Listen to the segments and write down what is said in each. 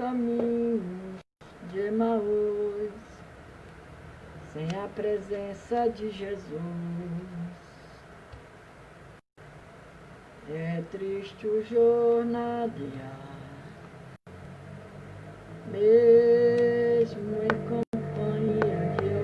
caminho de Emaús, sem a presença de Jesus. É triste o jornadear, mesmo em companhia de alguém.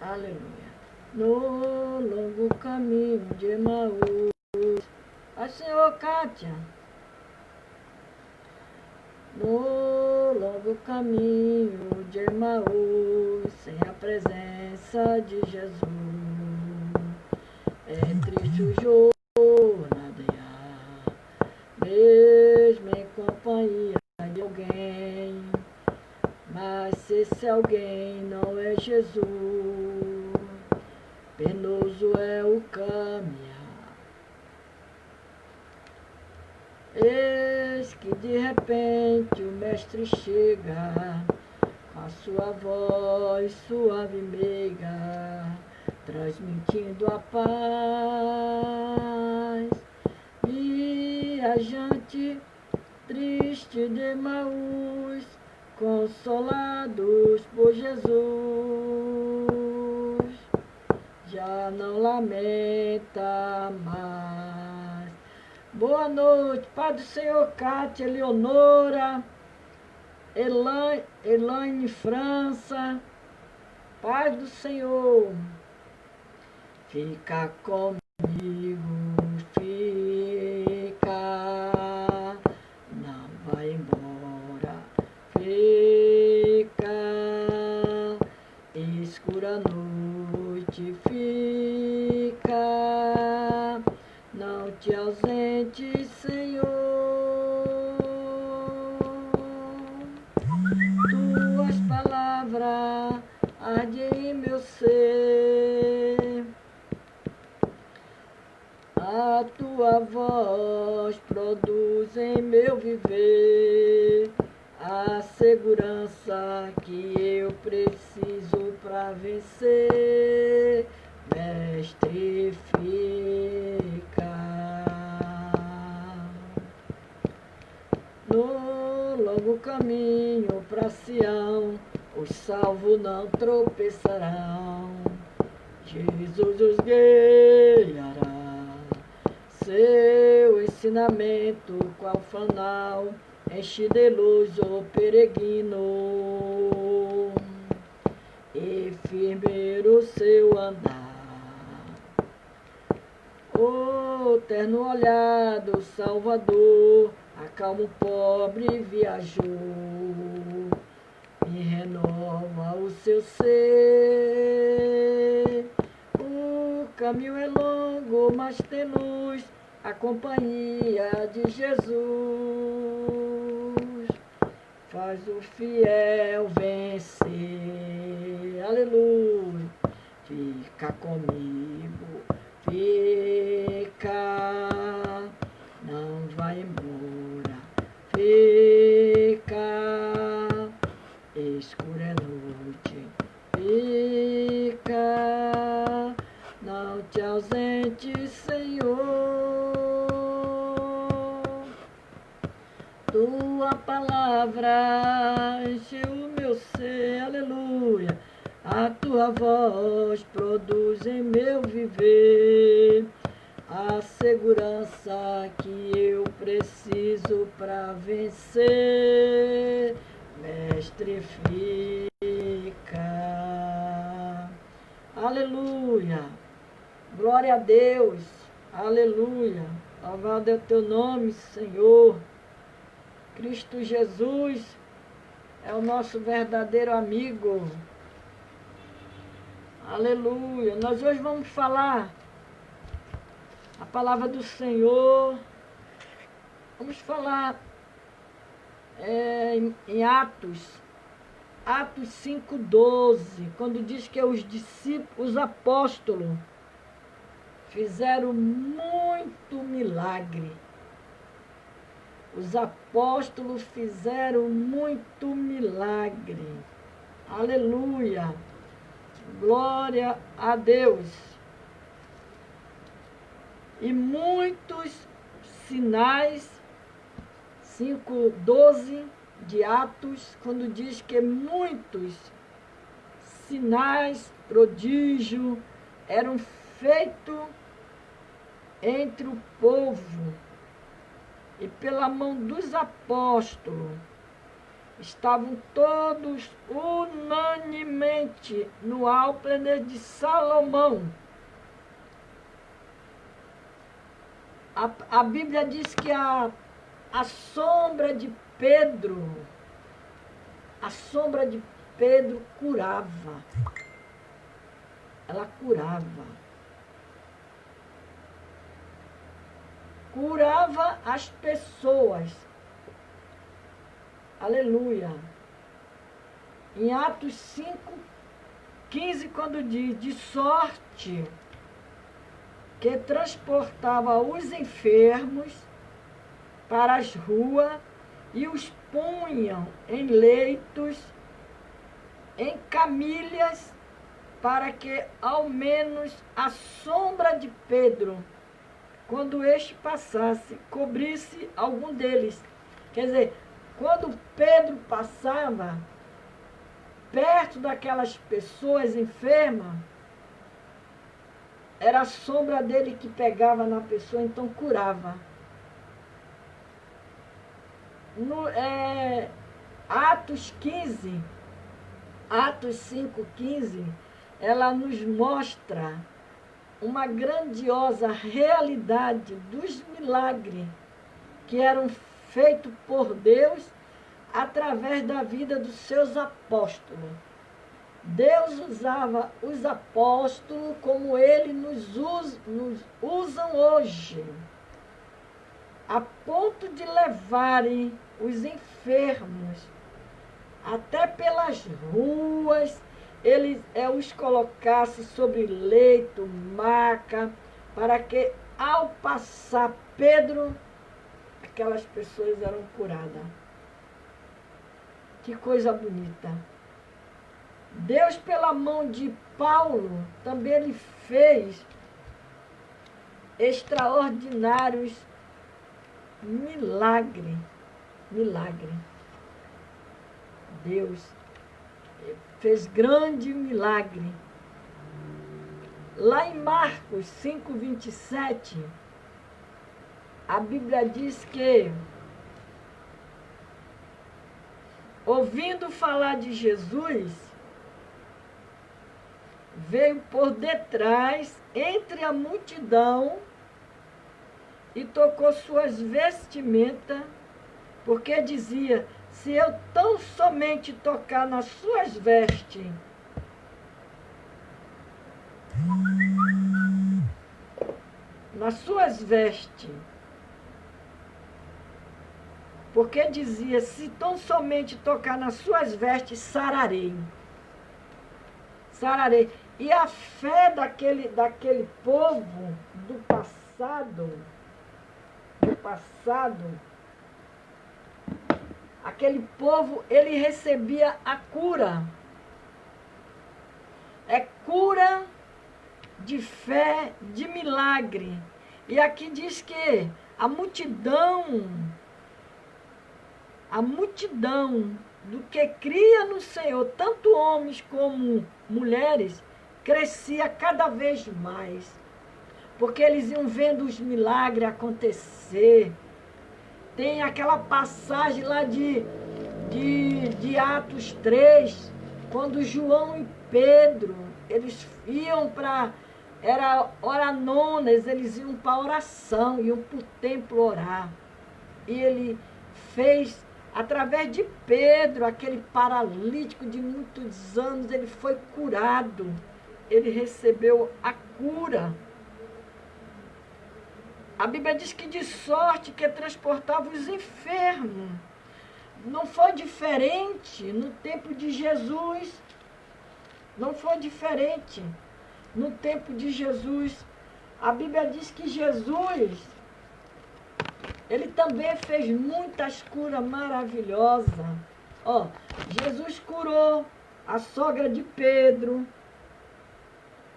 Aleluia. No longo caminho de Emaús, a Senhor Kátia. No longo caminho de Emaús, sem a presença de Jesus, é triste o jornadear, mesmo em companhia de alguém. Mas se esse alguém não é Jesus, penoso é o caminhar. Eis que de repente o mestre chega, com a sua voz suave e meiga, transmitindo a paz. Viajante triste de Emaús, consolados por Jesus, já não lamenta mais. Boa noite, Pai do Senhor, Kátia, Eleonora, Elaine França, paz do Senhor, fica comigo, fica, não vai embora, fica, escura noite, fica, não te ausente, Senhor. Tuas palavras ardem em meu ser, a tua voz produz em meu viver a segurança que eu preciso para vencer. Mestre, fica. No longo caminho para Sião, os salvos não tropeçarão. Jesus os guiará, seu ensinamento qual fanal enche de luz o peregrino, e firme o seu andar. O terno olhar do Salvador acalma o pobre viajor e renova o seu ser. O caminho é longo, mas tem luz, a companhia de Jesus faz o fiel vencer. Aleluia. Fica comigo, fica, não vai embora, fica, escura é noite, fica, não te ausente, Senhor. Tua palavra enche o meu ser, aleluia. A tua voz produz em meu viver a segurança que eu preciso para vencer. Mestre, fica. Aleluia. Glória a Deus. Aleluia. Louvado é o teu nome, Senhor. Cristo Jesus é o nosso verdadeiro amigo. Aleluia. Nós hoje vamos falar a palavra do Senhor. Vamos falar em Atos 5:12, quando diz que os discípulos, os apóstolos, fizeram muito milagre. Os apóstolos fizeram muito milagre. Aleluia. Glória a Deus. E muitos sinais, 5:12 de Atos, quando diz que muitos sinais, prodígio, eram feitos entre o povo e pela mão dos apóstolos. Estavam todos unanimemente no Alpendre de Salomão. A Bíblia diz que a sombra de Pedro, curava. Ela curava. Curava as pessoas. Aleluia. Em Atos 5:15, quando diz, de sorte que transportava os enfermos para as ruas e os punham em leitos, em camilhas, para que ao menos a sombra de Pedro, quando este passasse, cobrisse algum deles. Quer dizer, quando Pedro passava perto daquelas pessoas enfermas, era a sombra dele que pegava na pessoa, então curava. Atos 5:15, ela nos mostra uma grandiosa realidade dos milagres que eram feitos por Deus através da vida dos seus apóstolos. Deus usava os apóstolos como Ele nos usam hoje, a ponto de levarem os enfermos até pelas ruas, Ele os colocasse sobre leito, maca, para que ao passar Pedro, aquelas pessoas eram curadas. Que coisa bonita. Deus, pela mão de Paulo, também ele fez extraordinários milagres. Deus fez grande milagre. Lá em Marcos 5:27, a Bíblia diz que, ouvindo falar de Jesus, veio por detrás, entre a multidão, e tocou suas vestimentas, porque dizia, se eu tão somente tocar nas suas vestes, porque dizia, se tão somente tocar nas suas vestes, sararei. E a fé daquele povo do passado, aquele povo, ele recebia a cura. É cura de fé, de milagre. E aqui diz que a multidão do que cria no Senhor, tanto homens como mulheres, crescia cada vez mais. Porque eles iam vendo os milagres acontecer. Tem aquela passagem lá de Atos 3, quando João e Pedro, eles iam para, era hora nonas, eles iam para oração, iam para o templo orar. E ele fez, através de Pedro, aquele paralítico de muitos anos, ele foi curado. Ele recebeu a cura. A Bíblia diz que de sorte que transportava os enfermos. Não foi diferente no tempo de Jesus. Não foi diferente no tempo de Jesus. A Bíblia diz que Jesus, ele também fez muitas curas maravilhosas. Jesus curou a sogra de Pedro.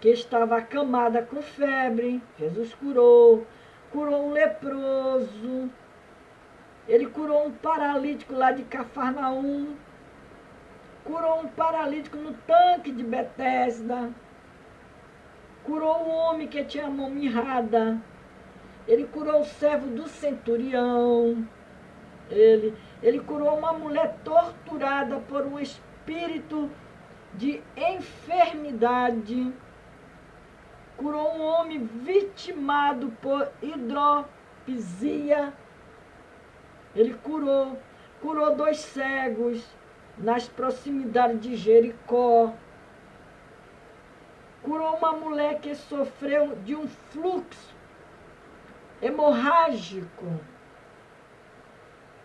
que estava acamada com febre. Jesus curou. Curou um leproso. Ele curou um paralítico lá de Cafarnaum. Curou um paralítico no tanque de Betesda. Curou um homem que tinha a mão mirrada. Ele curou o servo do centurião. Ele curou uma mulher torturada por um espírito de enfermidade. Curou um homem vitimado por hidropisia. Ele curou 2 cegos nas proximidades de Jericó. Curou uma mulher que sofreu de um fluxo hemorrágico.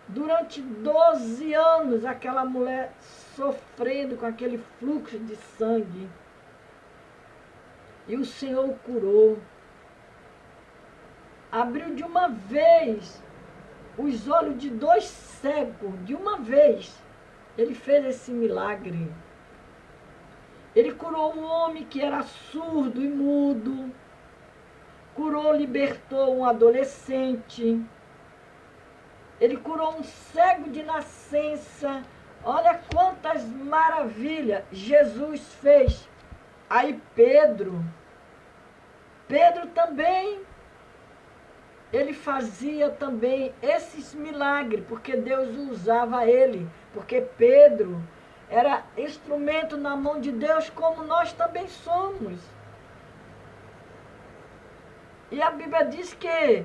Durante 12 anos, aquela mulher sofrendo com aquele fluxo de sangue. E o Senhor curou. Abriu de uma vez os olhos de 2 cegos, de uma vez. Ele fez esse milagre. Ele curou um homem que era surdo e mudo. Curou, libertou um adolescente. Ele curou um cego de nascença. Olha quantas maravilhas Jesus fez. Aí Pedro também, ele fazia também esses milagres, porque Deus usava ele. Porque Pedro era instrumento na mão de Deus, como nós também somos. E a Bíblia diz que,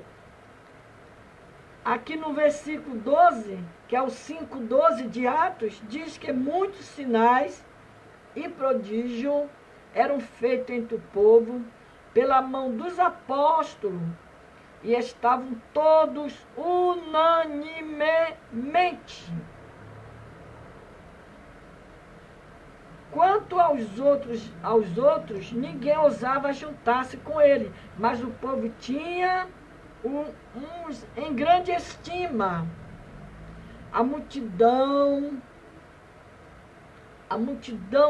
aqui no versículo 12, que é o 5:12 de Atos, diz que muitos sinais e prodígios eram feitos entre o povo pela mão dos apóstolos, e estavam todos unanimemente. Quanto aos outros, ninguém ousava juntar-se com ele, mas o povo tinha uns em grande estima. A multidão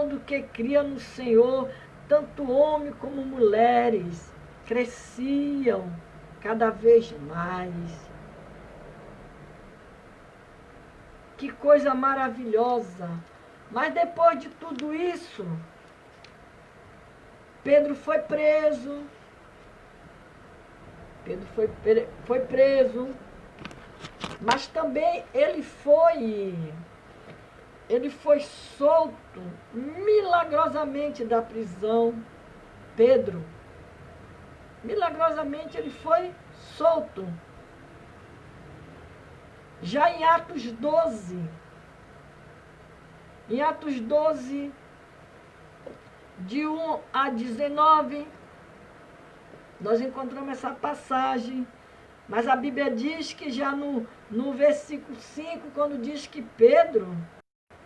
do que cria no Senhor, tanto homens como mulheres, cresciam cada vez mais. Que coisa maravilhosa! Mas depois de tudo isso, Pedro foi preso. Pedro foi preso, mas também ele foi solto milagrosamente da prisão. Pedro, milagrosamente ele foi solto. Já em Atos 12, de 1 a 19, nós encontramos essa passagem, mas a Bíblia diz que já no versículo 5, quando diz que Pedro,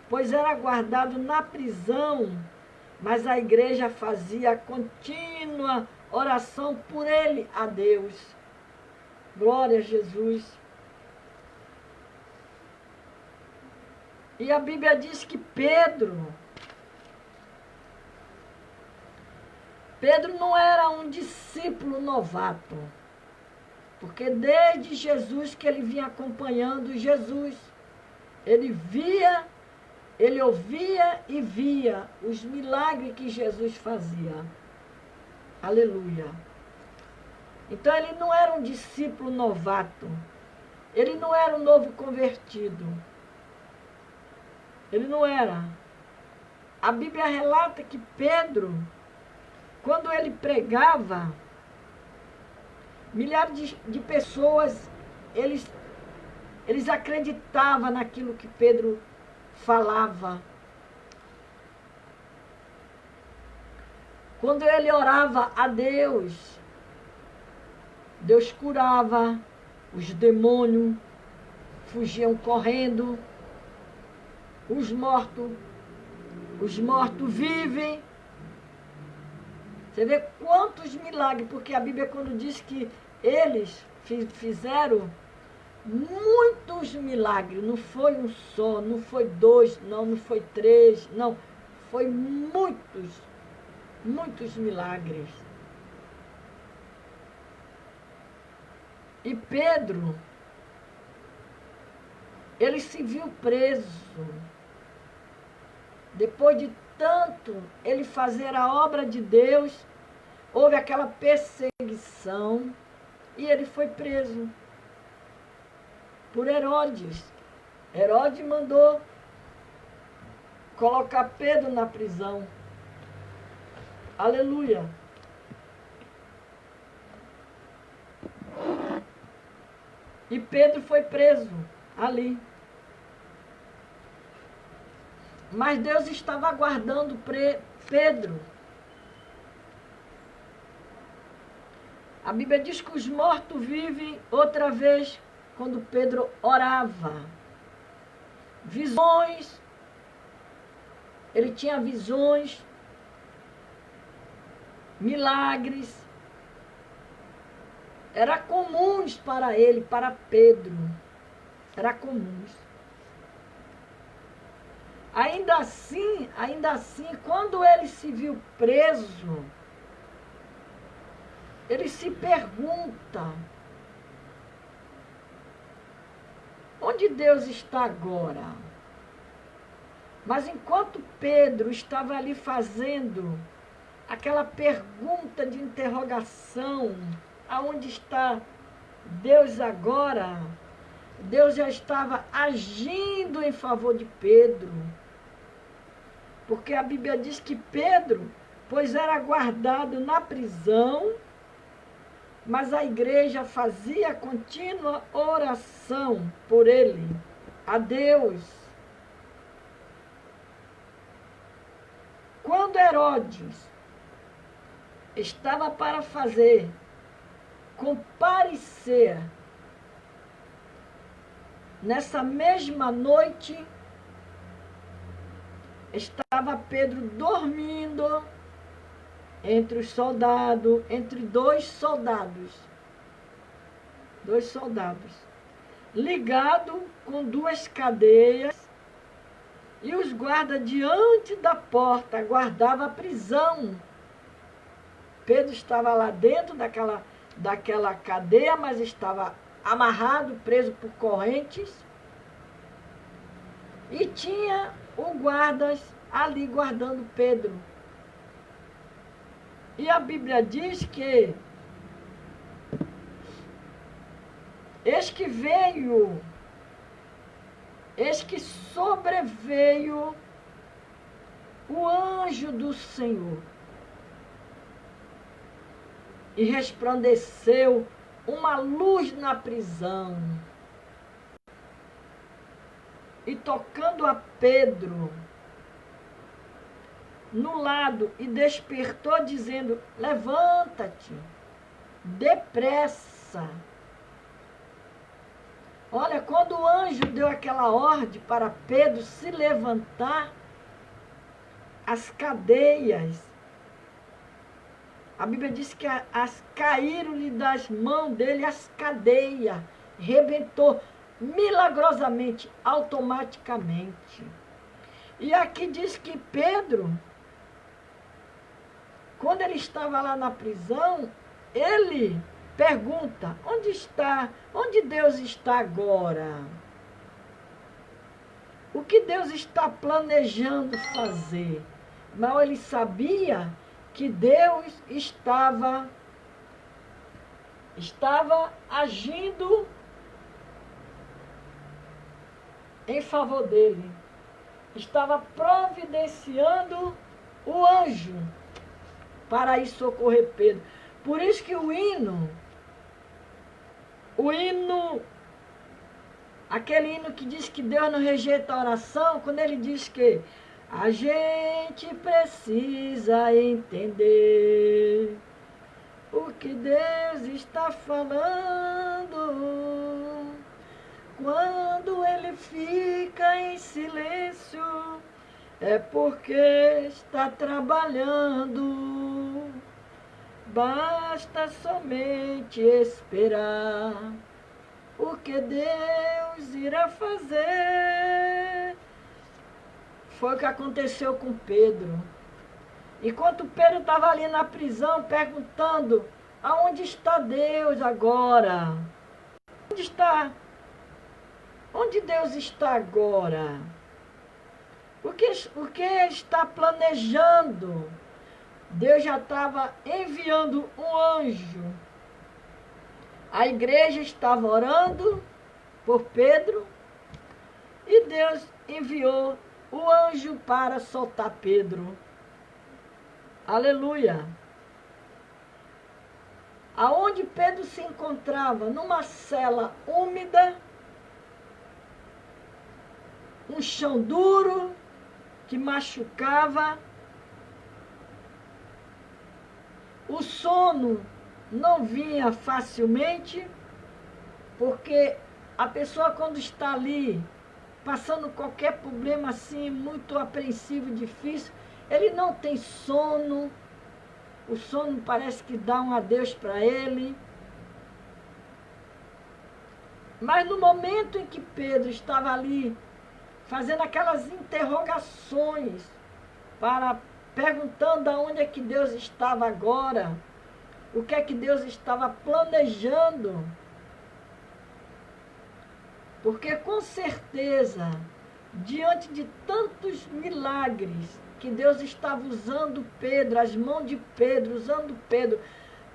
pois era guardado na prisão, mas a igreja fazia contínua oração por ele a Deus. Glória a Jesus. E a Bíblia diz que Pedro não era um discípulo novato, porque desde Jesus que ele vinha acompanhando Jesus, ele via, ele ouvia e via os milagres que Jesus fazia. Aleluia. Então ele não era um discípulo novato, ele não era um novo convertido. Ele não era. A Bíblia relata que Pedro, quando ele pregava, milhares de pessoas, eles acreditavam naquilo que Pedro falava. Quando ele orava a Deus, Deus curava, os demônios fugiam correndo, os mortos vivem. Você vê quantos milagres, porque a Bíblia quando diz que eles fizeram muitos milagres, não foi um só, não foi 2, não foi 3, não, foi muitos. muitos milagres. E Pedro, ele se viu preso. Depois de tanto ele fazer a obra de Deus, houve aquela perseguição e ele foi preso por Herodes. Herodes mandou colocar Pedro na prisão. Aleluia. E Pedro foi preso ali. Mas Deus estava aguardando Pedro. A Bíblia diz que os mortos vivem outra vez quando Pedro orava. Visões. Ele tinha visões. Milagres. Era comuns para ele, para Pedro. Era comuns. Ainda assim, quando ele se viu preso, ele se pergunta: onde Deus está agora? Mas enquanto Pedro estava ali fazendo aquela pergunta de interrogação, aonde está Deus agora? Deus já estava agindo em favor de Pedro. Porque a Bíblia diz que Pedro, pois era guardado na prisão, mas a igreja fazia contínua oração por ele, a Deus. Quando Herodes estava para fazer comparecer nessa mesma noite, estava Pedro dormindo entre os soldados, entre dois soldados, ligado com duas cadeias, e os guardas diante da porta guardavam a prisão. Pedro estava lá dentro daquela cadeia, mas estava amarrado, preso por correntes, e tinha os guardas ali guardando Pedro. E a Bíblia diz que eis que sobreveio o anjo do Senhor e resplandeceu uma luz na prisão. E tocando a Pedro no lado, e despertou, dizendo: levanta-te, depressa. Olha, quando o anjo deu aquela ordem para Pedro se levantar, as cadeias, a Bíblia diz que caíram-lhe das mãos dele as cadeias, rebentou milagrosamente, automaticamente. E aqui diz que Pedro, quando ele estava lá na prisão, ele pergunta: onde Deus está agora? O que Deus está planejando fazer? Mas ele sabia que Deus estava agindo em favor dele. Estava providenciando o anjo para ir socorrer Pedro. Por isso que o hino, aquele hino que diz que Deus não rejeita a oração, quando ele diz que a gente precisa entender o que Deus está falando. Quando ele fica em silêncio, é porque está trabalhando. Basta somente esperar o que Deus irá fazer. Foi o que aconteceu com Pedro. Enquanto Pedro estava ali na prisão, perguntando, aonde está Deus agora? Onde está? Onde Deus está agora? O que ele está planejando? Deus já estava enviando um anjo. A igreja estava orando por Pedro e Deus enviou o anjo para soltar Pedro. Aleluia! Aonde Pedro se encontrava? Numa cela úmida, um chão duro que machucava. O sono não vinha facilmente, porque a pessoa quando está ali, passando qualquer problema assim, muito apreensivo, difícil, ele não tem sono, o sono parece que dá um adeus para ele. Mas no momento em que Pedro estava ali, fazendo aquelas interrogações, perguntando aonde é que Deus estava agora, o que é que Deus estava planejando, porque com certeza, diante de tantos milagres que Deus estava usando Pedro, as mãos de Pedro, usando Pedro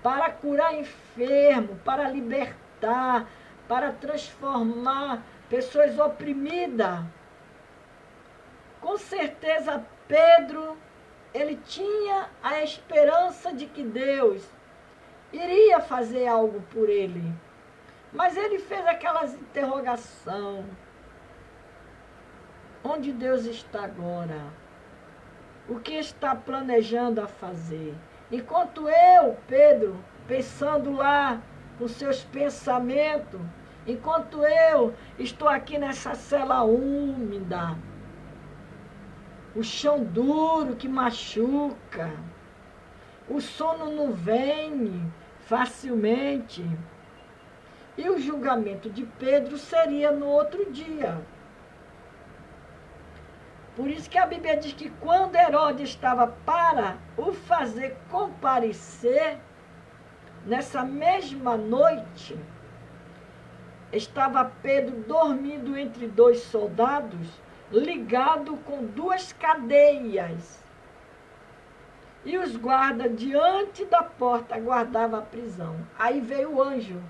para curar enfermo, para libertar, para transformar pessoas oprimidas. Com certeza Pedro, ele tinha a esperança de que Deus iria fazer algo por ele. Mas ele fez aquelas interrogações. Onde Deus está agora? O que está planejando a fazer? Enquanto eu, Pedro, pensando lá com seus pensamentos, enquanto eu estou aqui nessa cela úmida, o chão duro que machuca, o sono não vem facilmente. E o julgamento de Pedro seria no outro dia. Por isso que a Bíblia diz que quando Herodes estava para o fazer comparecer, nessa mesma noite, estava Pedro dormindo entre dois soldados, ligado com duas cadeias. E os guardas diante da porta guardavam a prisão. Aí veio o anjo.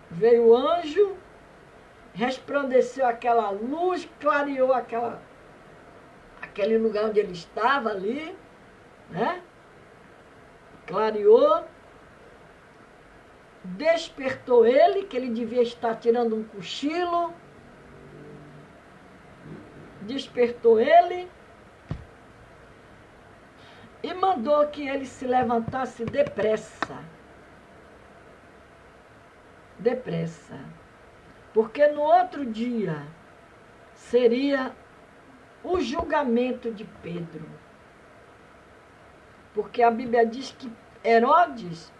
Veio o anjo, resplandeceu aquela luz, clareou aquele lugar onde ele estava ali, né? Clareou, despertou ele, que ele devia estar tirando um cochilo, despertou ele e mandou que ele se levantasse depressa. Depressa. Porque no outro dia seria o julgamento de Pedro. Porque a Bíblia diz que Herodes,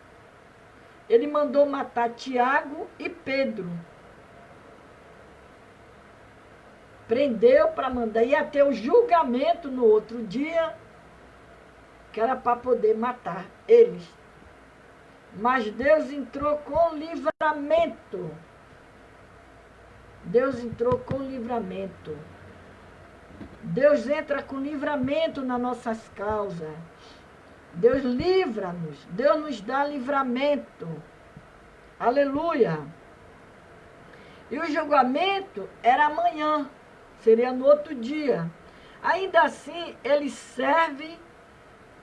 ele mandou matar Tiago e Pedro. Prendeu para mandar, ia ter o julgamento no outro dia, que era para poder matar eles. Mas Deus entrou com livramento. Deus entrou com livramento. Deus entra com livramento nas nossas causas. Deus livra-nos. Deus nos dá livramento. Aleluia. E o julgamento era amanhã. Seria no outro dia. Ainda assim, ele serve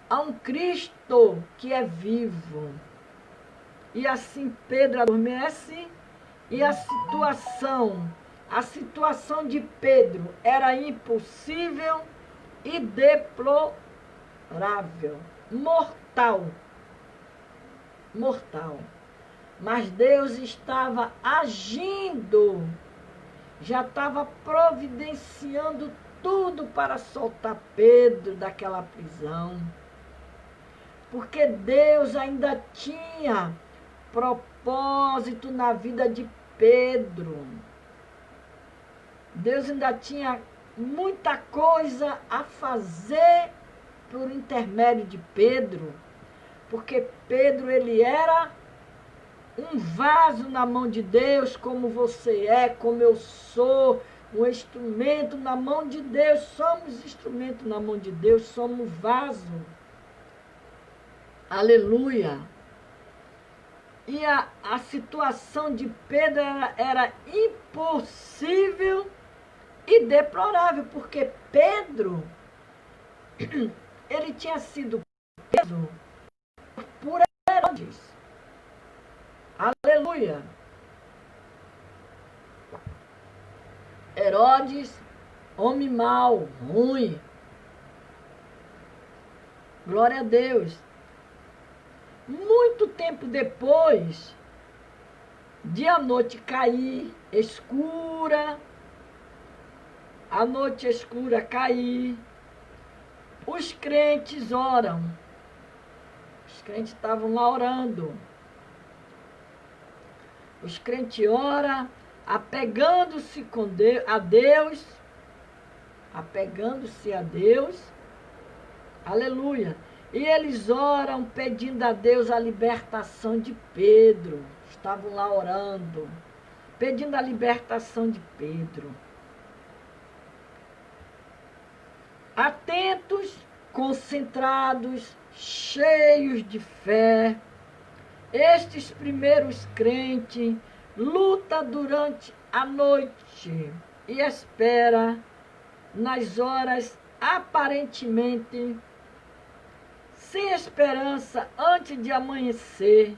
a um Cristo que é vivo. E assim Pedro adormece e a situação de Pedro era impossível e deplorável, mortal. Mortal. Mas Deus estava agindo, já estava providenciando tudo para soltar Pedro daquela prisão. Porque Deus ainda tinha propósito na vida de Pedro. Deus ainda tinha muita coisa a fazer por intermédio de Pedro, porque Pedro, ele era um vaso na mão de Deus, como você é, como eu sou, um instrumento na mão de Deus. Somos instrumento na mão de Deus, somos vaso. Aleluia. E a situação de Pedro era impossível e deplorável, porque Pedro, ele tinha sido preso por Herodes. Aleluia. Herodes, homem mau, ruim. Glória a Deus. Muito tempo depois de a noite cair, escura, a noite escura cair, os crentes oram. Os crentes estavam lá orando. Os crentes oram, apegando-se a Deus, apegando-se a Deus, aleluia. E eles oram pedindo a Deus a libertação de Pedro. Estavam lá orando, pedindo a libertação de Pedro. Atentos, concentrados, cheios de fé, estes primeiros crentes lutam durante a noite e espera nas horas aparentemente sem esperança, antes de amanhecer,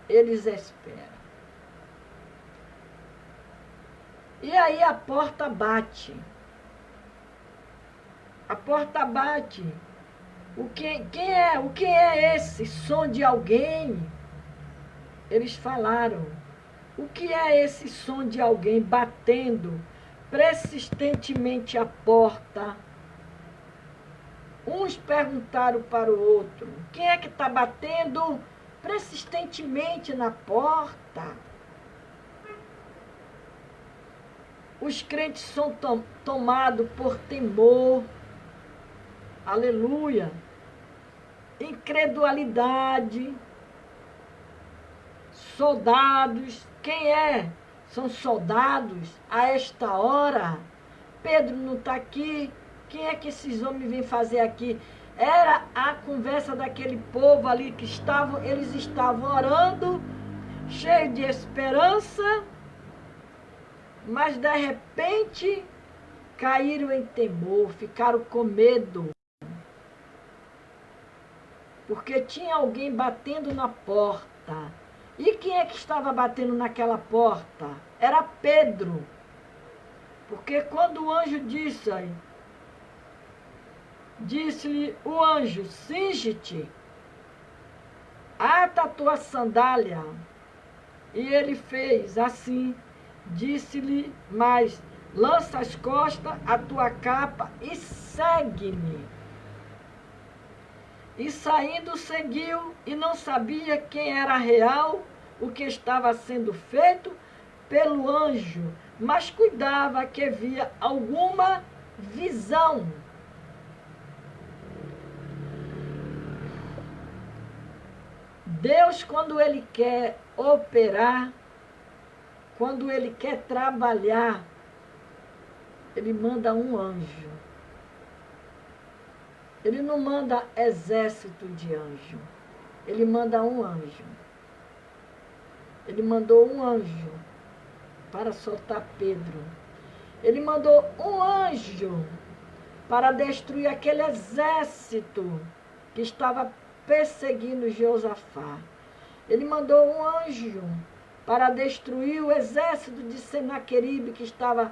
eles esperam. E aí a porta bate. A porta bate. O que é esse som de alguém? Eles falaram. O que é esse som de alguém batendo persistentemente a porta? Uns perguntaram para o outro, quem é que está batendo persistentemente na porta? Os crentes são tomados por temor, aleluia, incredulidade, soldados, quem é? São soldados a esta hora. Pedro não está aqui. Quem é que esses homens vêm fazer aqui? Era a conversa daquele povo ali que eles estavam orando, cheios de esperança, mas de repente caíram em temor, ficaram com medo. Porque tinha alguém batendo na porta. E quem é que estava batendo naquela porta? Era Pedro. Porque quando o anjo disse-lhe o anjo, cinge-te, ata a tua sandália. E ele fez assim, disse-lhe mais, lança as costas a tua capa e segue-me. E saindo seguiu, e não sabia quem era real, o que estava sendo feito pelo anjo, mas cuidava que via alguma visão. Deus, quando Ele quer operar, quando Ele quer trabalhar, Ele manda um anjo. Ele não manda exército de anjo. Ele manda um anjo. Ele mandou um anjo para soltar Pedro. Ele mandou um anjo para destruir aquele exército que estava perseguindo Josafá. Ele mandou um anjo para destruir o exército de Senaqueribe que estava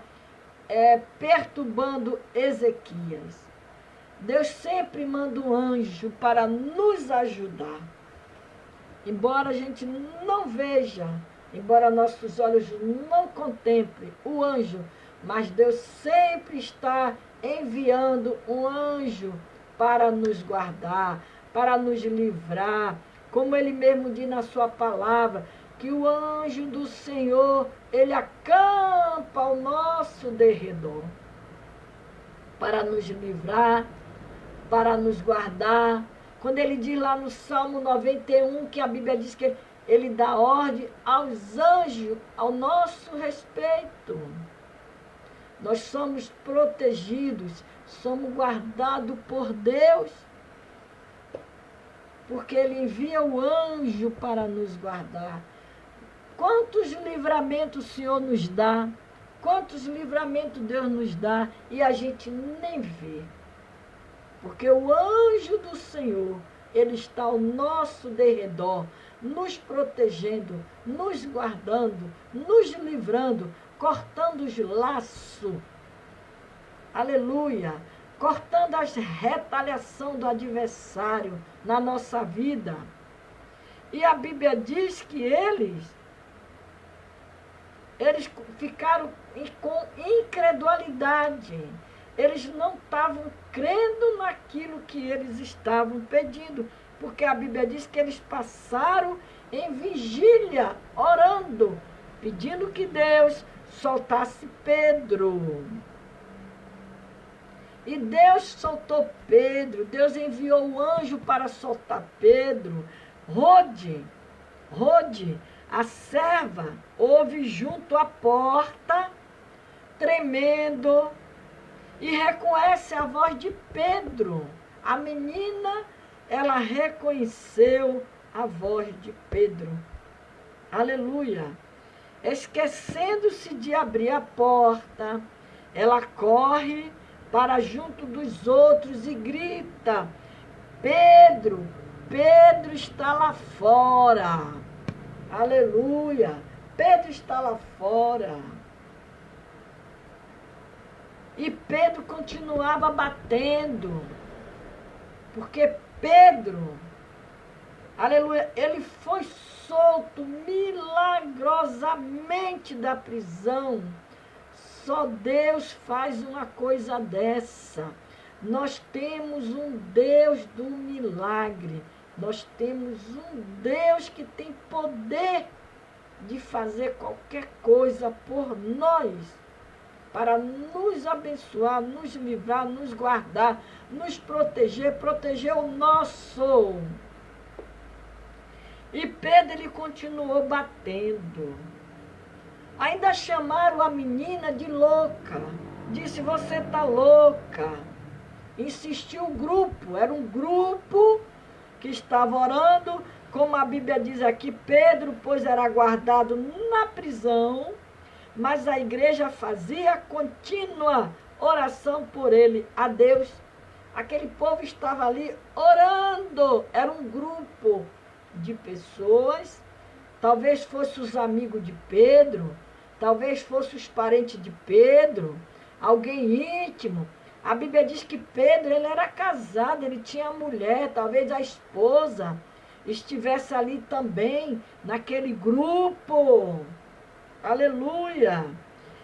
perturbando Ezequias. Deus sempre manda um anjo para nos ajudar. Embora a gente não veja, embora nossos olhos não contemplem o anjo, mas Deus sempre está enviando um anjo para nos guardar, para nos livrar, como Ele mesmo diz na sua palavra, que o anjo do Senhor, ele acampa ao nosso derredor. para nos livrar, para nos guardar. Quando ele diz lá no Salmo 91, que a Bíblia diz que ele dá ordem aos anjos ao nosso respeito. Nós somos protegidos, somos guardados por Deus, porque ele envia o anjo para nos guardar. Quantos livramentos o Senhor nos dá, quantos livramentos Deus nos dá, e a gente nem vê. Porque o anjo do Senhor, ele está ao nosso derredor, nos protegendo, nos guardando, nos livrando, cortando os laços. Aleluia! Cortando as retaliações do adversário na nossa vida. E a Bíblia diz que eles ficaram com incredulidade. Eles não estavam crendo naquilo que eles estavam pedindo, porque a Bíblia diz que eles passaram em vigília, orando, pedindo que Deus soltasse Pedro. E Deus soltou Pedro, Deus enviou o anjo para soltar Pedro. Rode, a serva, ouve junto à porta, tremendo, e reconhece a voz de Pedro. A menina, ela reconheceu a voz de Pedro. Aleluia! Esquecendo-se de abrir a porta, ela corre para junto dos outros e grita: Pedro, Pedro está lá fora. Aleluia! Pedro está lá fora. E Pedro continuava batendo, porque Pedro, aleluia, ele foi solto milagrosamente da prisão. Só Deus faz uma coisa dessa. Nós temos um Deus do milagre. Nós temos um Deus que tem poder de fazer qualquer coisa por nós, para nos abençoar, nos livrar, nos guardar, nos proteger, proteger o nosso. E Pedro, ele continuou batendo. Ainda chamaram a menina de louca. Disse: você está louca. Insistiu o grupo. Era um grupo que estava orando. Como a Bíblia diz aqui, Pedro, pois era guardado na prisão, mas a igreja fazia contínua oração por ele, a Deus. Aquele povo estava ali orando. Era um grupo de pessoas. Talvez fossem os amigos de Pedro, talvez fossem os parentes de Pedro, alguém íntimo. A Bíblia diz que Pedro, ele era casado, ele tinha mulher, talvez a esposa estivesse ali também, naquele grupo. Aleluia!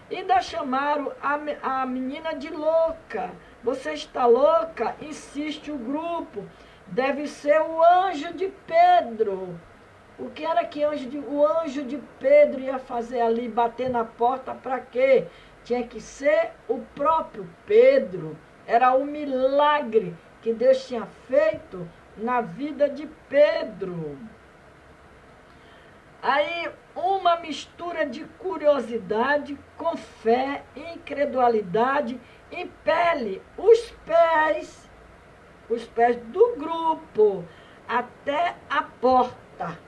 Ainda chamaram a menina de louca. Você está louca? Insiste o grupo. Deve ser o anjo de Pedro. O que era que o anjo de Pedro ia fazer ali, bater na porta, para quê? Tinha que ser o próprio Pedro. Era o milagre que Deus tinha feito na vida de Pedro. Aí, uma mistura de curiosidade com fé, incredulidade, impele os pés do grupo até a porta.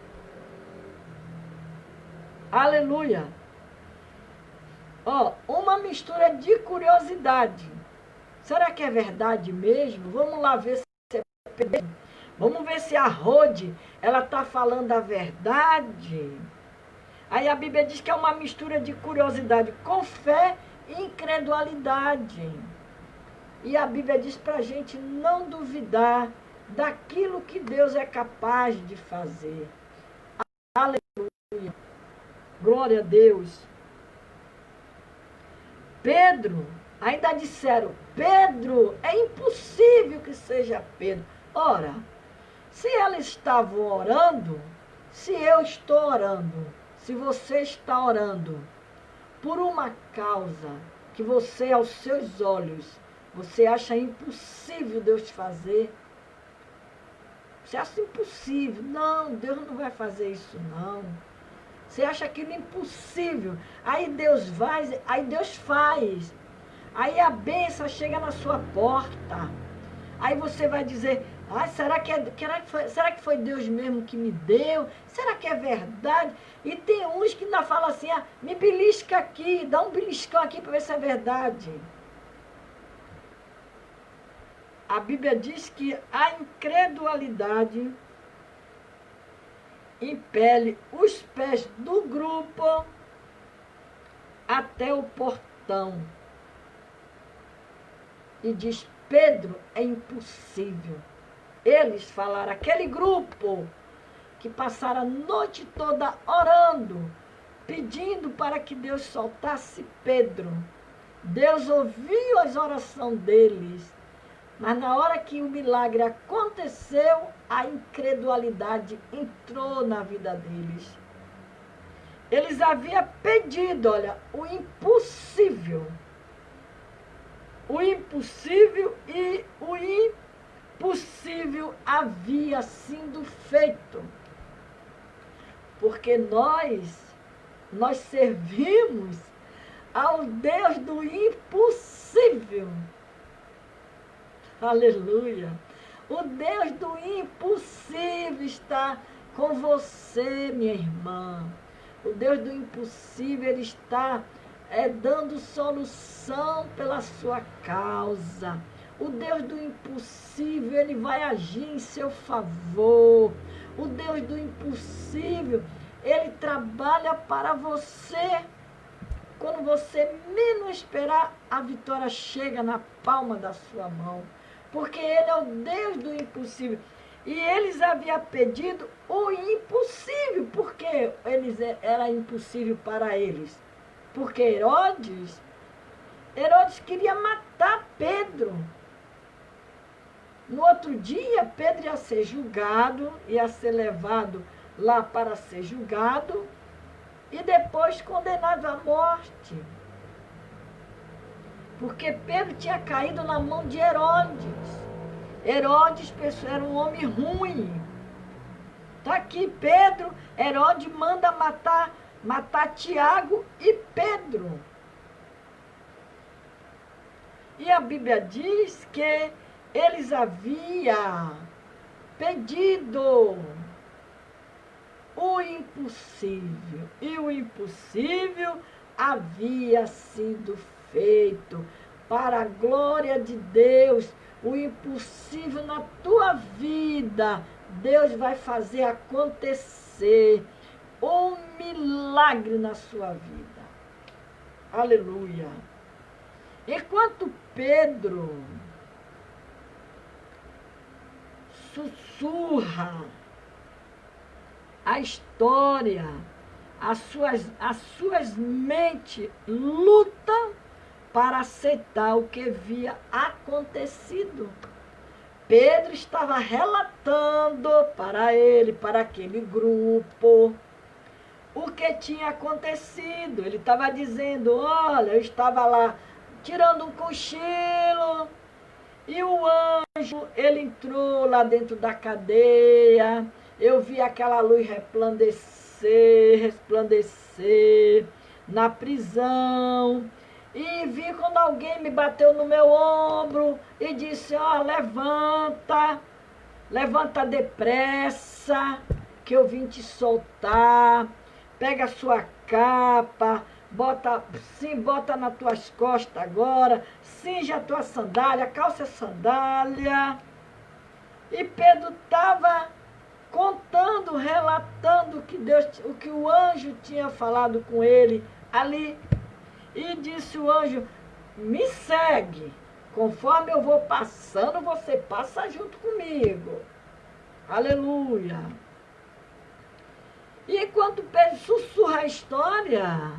Aleluia! Uma mistura de curiosidade. Será que é verdade mesmo? Vamos lá ver se é verdade. Vamos ver se a Rode, ela está falando a verdade. Aí a Bíblia diz que é uma mistura de curiosidade com fé e incredulidade. E a Bíblia diz para a gente não duvidar daquilo que Deus é capaz de fazer. Aleluia! Glória a Deus. Pedro, ainda disseram: Pedro, é impossível que seja Pedro. Ora, se elas estavam orando, se eu estou orando, se você está orando, por uma causa que você, aos seus olhos, Você acha impossível Deus fazer? Você acha impossível? Não, Deus não vai fazer isso, não. Você acha aquilo impossível. Aí Deus vai, aí Deus faz. Aí a bênção chega na sua porta. Aí você vai dizer, será que foi Deus mesmo que me deu? Será que é verdade? E tem uns que ainda falam assim, me belisca aqui, dá um beliscão aqui para ver se é verdade. A Bíblia diz que a incredulidade impele os pés do grupo até o portão. E diz, Pedro, é impossível. Eles falaram, aquele grupo que passaram a noite toda orando, pedindo para que Deus soltasse Pedro. Deus ouviu as orações deles. Mas na hora que o milagre aconteceu, a incredulidade entrou na vida deles. Eles haviam pedido, olha, o impossível. O impossível e o impossível havia sido feito. Porque nós servimos ao Deus do impossível. Aleluia. O Deus do impossível está com você, minha irmã. O Deus do impossível, Ele está dando solução pela sua causa. O Deus do impossível, Ele vai agir em seu favor. O Deus do impossível, Ele trabalha para você. Quando você menos esperar, a vitória chega na palma da sua mão. Porque Ele é o Deus do impossível. E eles haviam pedido o impossível. Porque era impossível para eles. Porque Herodes queria matar Pedro. No outro dia, Pedro ia ser julgado, ia ser levado lá para ser julgado e depois condenado à morte. Porque Pedro tinha caído na mão de Herodes. Herodes era um homem ruim. Está aqui Pedro, Herodes manda matar Tiago e Pedro. E a Bíblia diz que eles haviam pedido o impossível. E o impossível havia sido feito. Para a glória de Deus, o impossível na tua vida, Deus vai fazer acontecer um milagre na sua vida. Aleluia. Enquanto Pedro sussurra a história, as suas mentes lutam para aceitar o que havia acontecido. Pedro estava relatando para aquele grupo, o que tinha acontecido. Ele estava dizendo, olha, eu estava lá tirando um cochilo, e o anjo, ele entrou lá dentro da cadeia, eu vi aquela luz resplandecer na prisão, e vi quando alguém me bateu no meu ombro e disse, levanta depressa, que eu vim te soltar, pega a sua capa, bota nas tuas costas agora, cinge a tua sandália, calça a sandália. E Pedro estava contando, relatando o que o anjo tinha falado com ele ali. E disse o anjo, me segue, conforme eu vou passando, você passa junto comigo. Aleluia. E enquanto Pedro sussurra a história,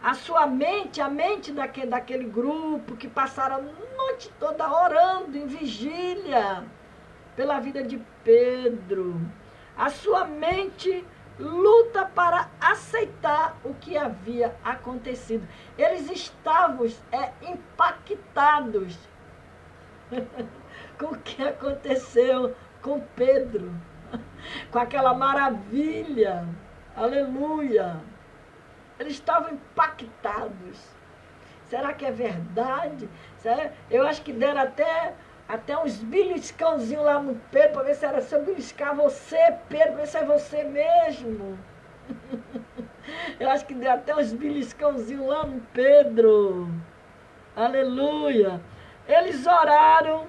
a sua mente, a mente daquele grupo que passaram a noite toda orando em vigília pela vida de Pedro, a sua mente luta para aceitar o que havia acontecido. Eles estavam impactados com o que aconteceu com Pedro, com aquela maravilha. Aleluia! Eles estavam impactados. Será que é verdade? Eu acho que deram até uns beliscãozinhos lá no Pedro, para ver se era se eu beliscar você, Pedro, para ver se é você mesmo. Eu acho que deu até uns beliscãozinhos lá no Pedro. Aleluia. Eles oraram.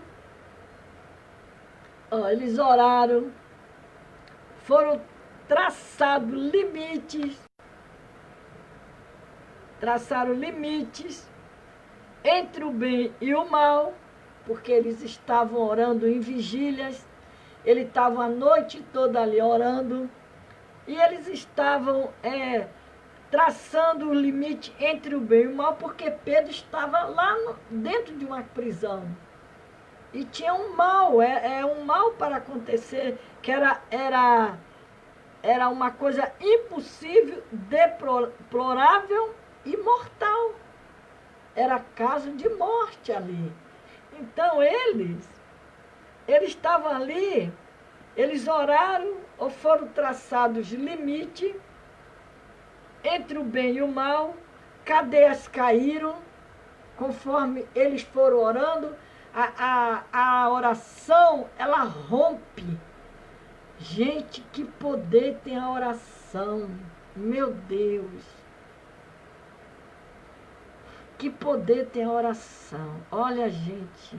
Eles oraram. Foram traçados limites. Traçaram limites entre o bem e o mal, porque eles estavam orando em vigílias. Eles estavam a noite toda ali orando. E eles estavam traçando o limite entre o bem e o mal, porque Pedro estava lá dentro de uma prisão. E tinha um mal, um mal para acontecer, que era uma coisa impossível, deplorável e mortal. Era caso de morte ali. Então eles estavam ali, eles oraram, ou foram traçados limites entre o bem e o mal, cadeias caíram, conforme eles foram orando, a oração, ela rompe. Gente, que poder tem a oração, meu Deus. Que poder tem a oração. Olha, gente,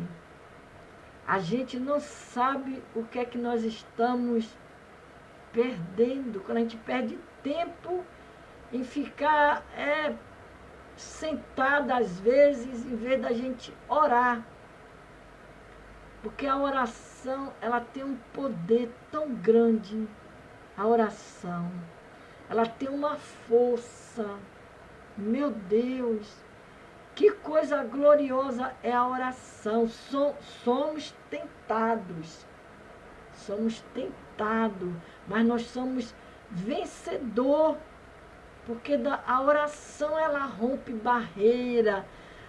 a gente não sabe o que é que nós estamos perdendo, quando a gente perde tempo em ficar sentada às vezes, em vez da gente orar. Porque a oração, ela tem um poder tão grande, a oração. Ela tem uma força. Meu Deus, que coisa gloriosa é a oração. Somos tentados. Somos tentados, mas nós somos vencedor. Porque a oração, ela rompe barreira.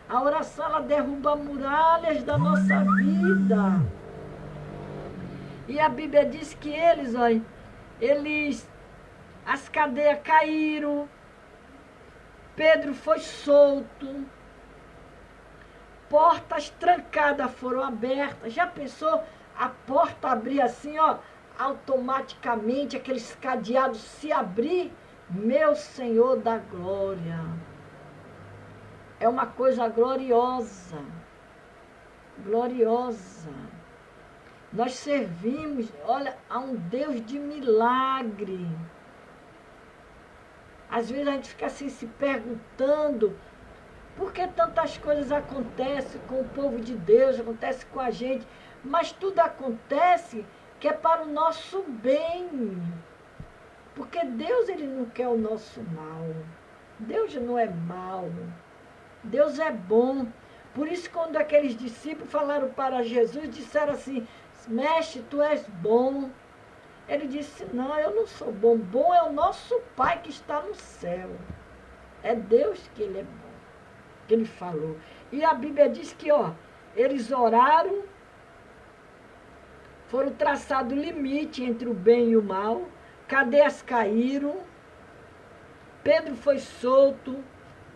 A oração, ela derruba muralhas da nossa vida. E a Bíblia diz que as cadeias caíram, Pedro foi solto, portas trancadas foram abertas. Já pensou a porta abrir assim, automaticamente, aqueles cadeados se abrir? Meu Senhor da glória. É uma coisa gloriosa. Gloriosa. Nós servimos, olha, a um Deus de milagre. Às vezes a gente fica assim se perguntando por que tantas coisas acontecem com o povo de Deus, acontece com a gente, mas tudo acontece que é para o nosso bem. Porque Deus, ele não quer o nosso mal. Deus não é mau. Deus é bom. Por isso, quando aqueles discípulos falaram para Jesus, disseram assim: Mestre, tu és bom. Ele disse: não, eu não sou bom. Bom é o nosso Pai que está no céu. É Deus que ele é bom. Que ele falou. E a Bíblia diz que, eles oraram, foram traçados limite entre o bem e o mal, cadeias caíram, Pedro foi solto,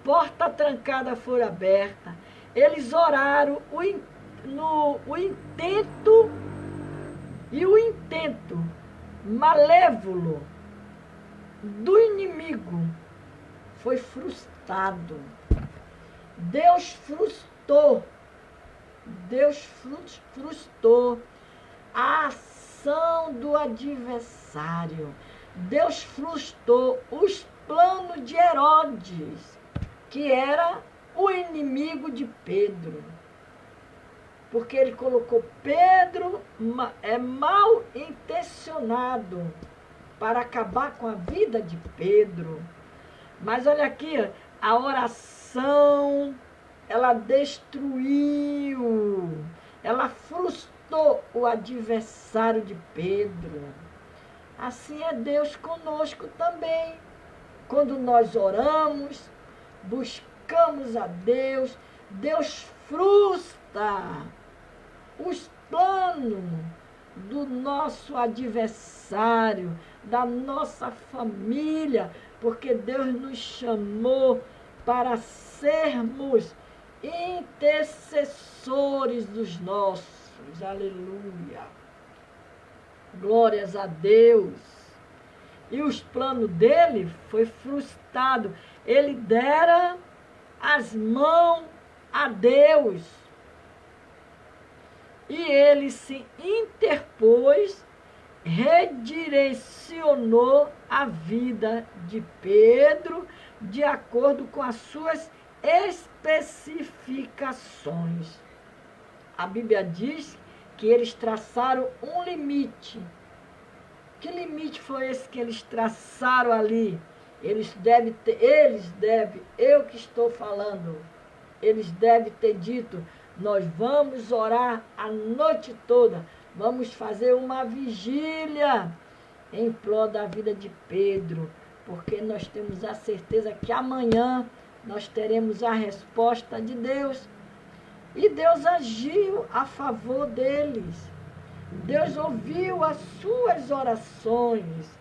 porta trancada foi aberta. Eles oraram, o intento malévolo do inimigo foi frustrado. Deus frustrou a ação do adversário. Deus frustrou os planos de Herodes, que era o inimigo de Pedro. Porque ele colocou Pedro mal intencionado para acabar com a vida de Pedro. Mas olha aqui, a oração, ela destruiu, ela frustrou o adversário de Pedro. Assim é Deus conosco também. Quando nós oramos, buscamos a Deus, Deus frustra os planos do nosso adversário, da nossa família, porque Deus nos chamou para sermos intercessores dos nossos. Aleluia. Glórias a Deus. E os planos dele foi frustrado. Ele dera as mãos a Deus. E ele se interpôs, redirecionou a vida de Pedro de acordo com as suas especificações. A Bíblia diz que eles traçaram um limite. Que limite foi esse que eles traçaram ali? Eu que estou falando, eles devem ter dito: nós vamos orar a noite toda, vamos fazer uma vigília em prol da vida de Pedro, porque nós temos a certeza que amanhã nós teremos a resposta de Deus. E Deus agiu a favor deles. Deus ouviu as suas orações.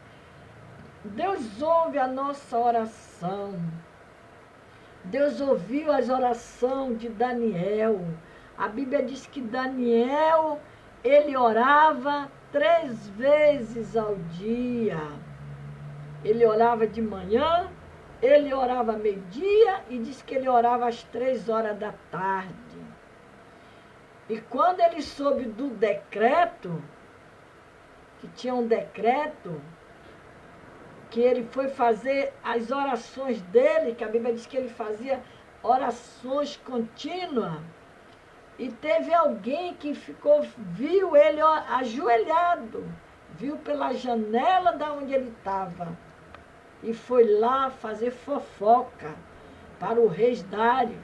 Deus ouve a nossa oração. Deus ouviu as orações de Daniel. A Bíblia diz que Daniel, ele orava 3 vezes ao dia. Ele orava de manhã, ele orava meio-dia e diz que ele orava às 3 horas da tarde. E quando ele soube do decreto, que tinha um decreto, que ele foi fazer as orações dele, que a Bíblia diz que ele fazia orações contínuas, e teve alguém que viu ele ajoelhado, viu pela janela da onde ele estava, e foi lá fazer fofoca para o rei Dário.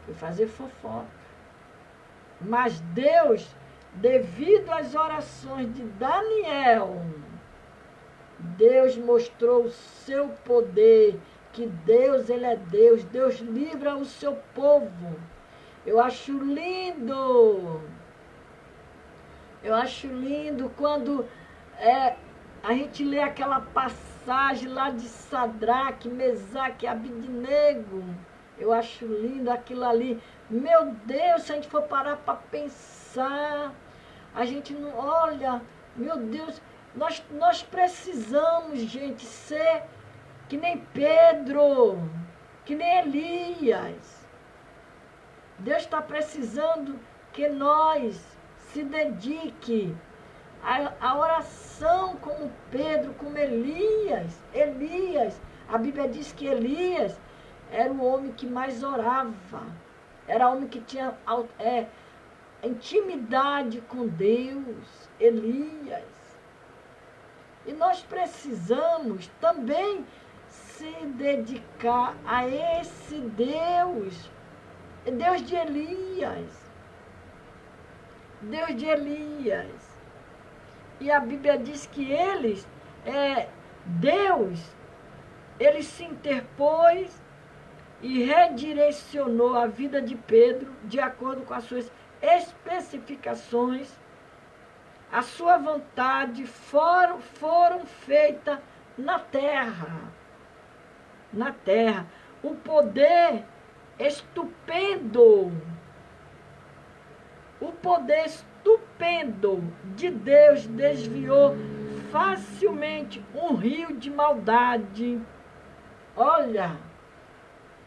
Foi fazer fofoca. Mas Deus, devido às orações de Daniel, Deus mostrou o seu poder, que Deus, ele é Deus, Deus livra o seu povo. Eu acho lindo quando a gente lê aquela passagem lá de Sadraque, Mesaque e Abidnego. Eu acho lindo aquilo ali. Meu Deus, se a gente for parar para pensar, a gente não olha, meu Deus, nós precisamos, gente, ser que nem Pedro, que nem Elias. Deus está precisando que nós se dedique a oração como Pedro, como Elias. A Bíblia diz que Elias era o homem que mais orava. Era o homem que tinha intimidade com Deus. Elias. E nós precisamos também se dedicar a esse Deus. Deus de Elias. Deus de Elias. E a Bíblia diz que Deus, ele se interpôs e redirecionou a vida de Pedro de acordo com as suas especificações. A sua vontade foram feitas na terra. Na terra. O poder estupendo. O poder estupendo de Deus desviou facilmente um rio de maldade. Olha,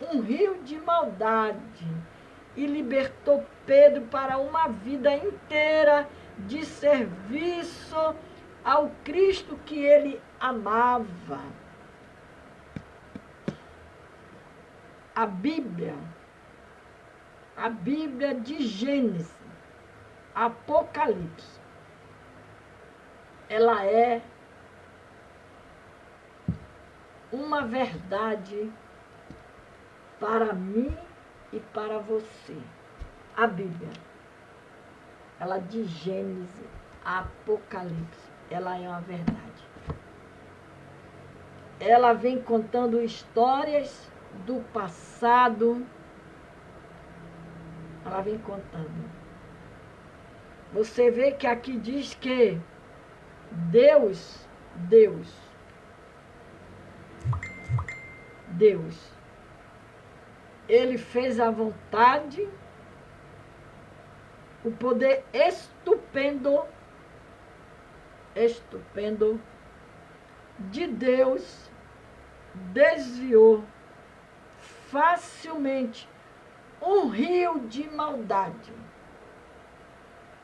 um rio de maldade. E libertou Pedro para uma vida inteira de serviço ao Cristo que ele amava. A Bíblia de Gênesis, Apocalipse, ela é uma verdade para mim e para você. A Bíblia, ela de Gênesis, Apocalipse, ela é uma verdade. Ela vem contando histórias do passado, Ela vem contando. Você vê que aqui diz que Deus, Ele fez a vontade, o poder estupendo de Deus desviou facilmente um rio de maldade.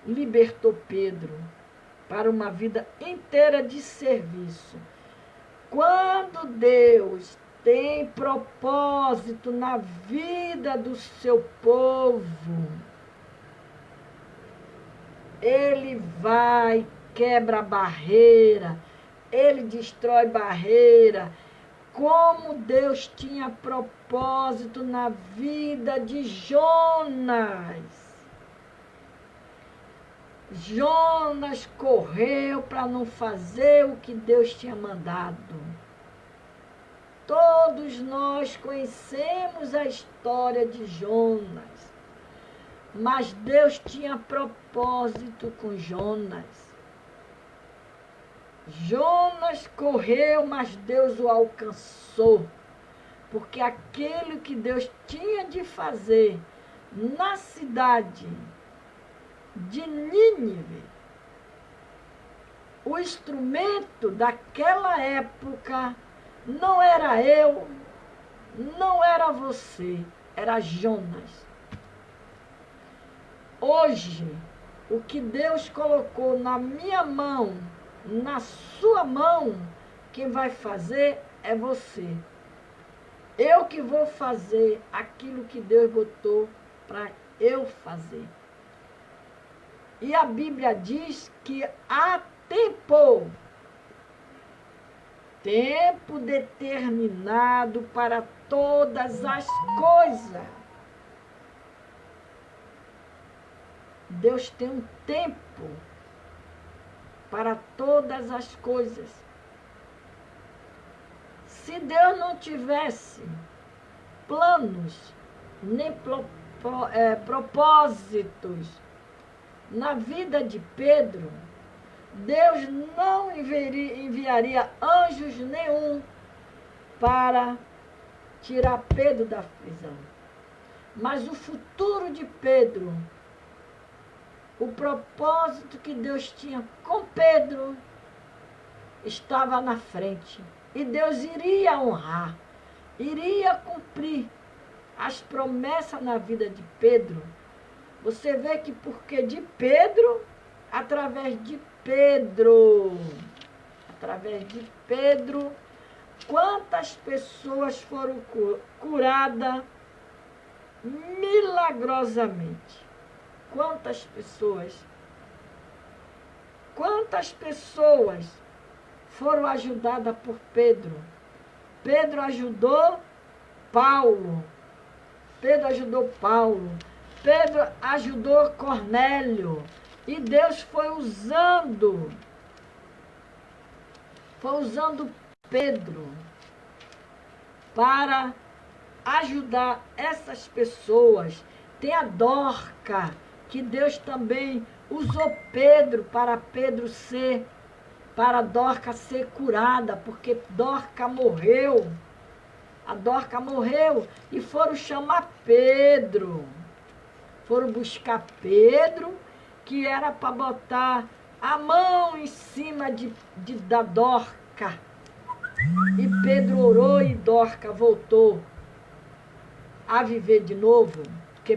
Libertou Pedro para uma vida inteira de serviço. Quando Deus tem propósito na vida do seu povo, Ele vai, quebra barreira, Ele destrói barreira, como Deus tinha propósito na vida de Jonas. Jonas correu para não fazer o que Deus tinha mandado. Todos nós conhecemos a história de Jonas, mas Deus tinha propósito com Jonas. Jonas correu, mas Deus o alcançou, porque aquilo que Deus tinha de fazer na cidade de Nínive, o instrumento daquela época não era eu, não era você, era Jonas. Hoje, o que Deus colocou na minha mão, na sua mão, quem vai fazer é você. Eu que vou fazer aquilo que Deus botou para eu fazer. E a Bíblia diz que há tempo determinado para todas as coisas. Deus tem um tempo para todas as coisas. Se Deus não tivesse planos, nem propósitos na vida de Pedro, Deus não enviaria anjos nenhum para tirar Pedro da prisão. Mas o futuro de Pedro, o propósito que Deus tinha com Pedro, estava na frente. E Deus iria honrar, iria cumprir as promessas na vida de Pedro. Você vê que porque de Pedro, através de Pedro, quantas pessoas foram curadas milagrosamente. Quantas pessoas foram ajudadas por Pedro. Pedro ajudou Paulo. Pedro ajudou Cornélio. E Deus foi usando Pedro para ajudar essas pessoas. Tem a Dorca, que Deus também usou Pedro para Dorca ser curada, porque Dorca morreu. A Dorca morreu e foram chamar Pedro. Foram buscar Pedro, que era para botar a mão em cima da Dorca. E Pedro orou e Dorca voltou a viver de novo. Porque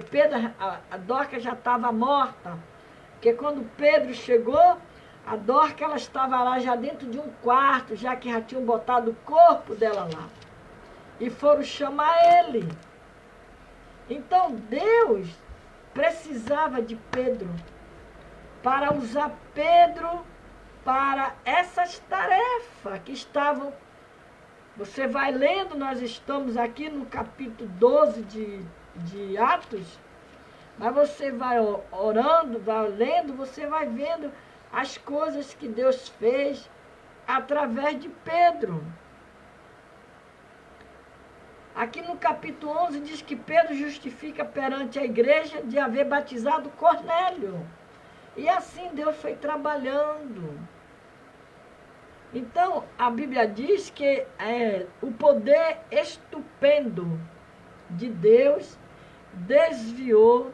a Dorca já estava morta. Porque quando Pedro chegou, a Dorca ela estava lá já dentro de um quarto, já que já tinham botado o corpo dela lá. E foram chamar ele. Então Deus precisava de Pedro para usar Pedro para essas tarefas que estavam. Você vai lendo, nós estamos aqui no capítulo 12 de Atos, mas você vai orando, vai lendo, você vai vendo as coisas que Deus fez através de Pedro. Aqui no capítulo 11 diz que Pedro justifica perante a igreja de haver batizado Cornélio. E assim Deus foi trabalhando. Então, a Bíblia diz que o poder estupendo de Deus desviou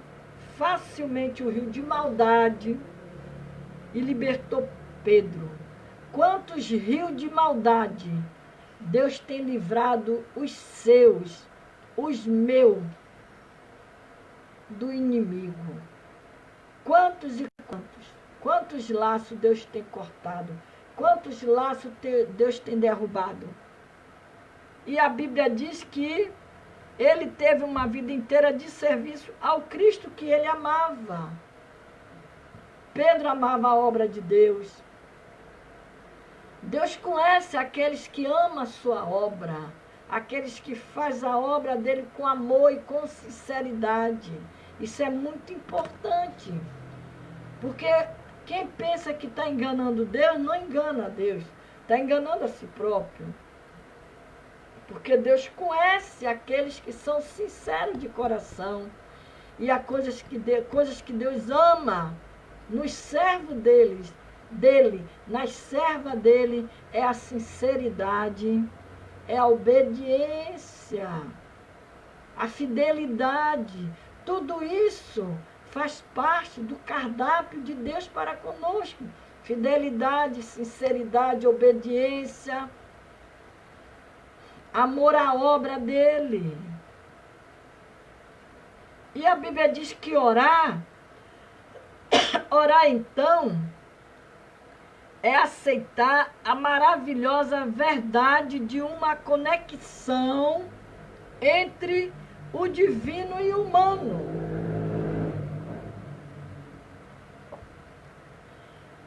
facilmente o rio de maldade e libertou Pedro. Quantos rios de maldade Deus tem livrado os seus, os meus, do inimigo? Quantos e quantos? Quantos laços Deus tem cortado? Quantos laços Deus tem derrubado? E a Bíblia diz que ele teve uma vida inteira de serviço ao Cristo que ele amava. Pedro amava a obra de Deus. Deus conhece aqueles que amam a sua obra, aqueles que fazem a obra dele com amor e com sinceridade. Isso é muito importante, porque quem pensa que está enganando Deus, não engana a Deus, está enganando a si próprio. Porque Deus conhece aqueles que são sinceros de coração. E há coisas que Deus ama nos servos dele, nas servas dele, é a sinceridade, é a obediência, a fidelidade. Tudo isso faz parte do cardápio de Deus para conosco. Fidelidade, sinceridade, obediência, amor à obra dele. E a Bíblia diz que orar então, é aceitar a maravilhosa verdade de uma conexão entre o divino e o humano.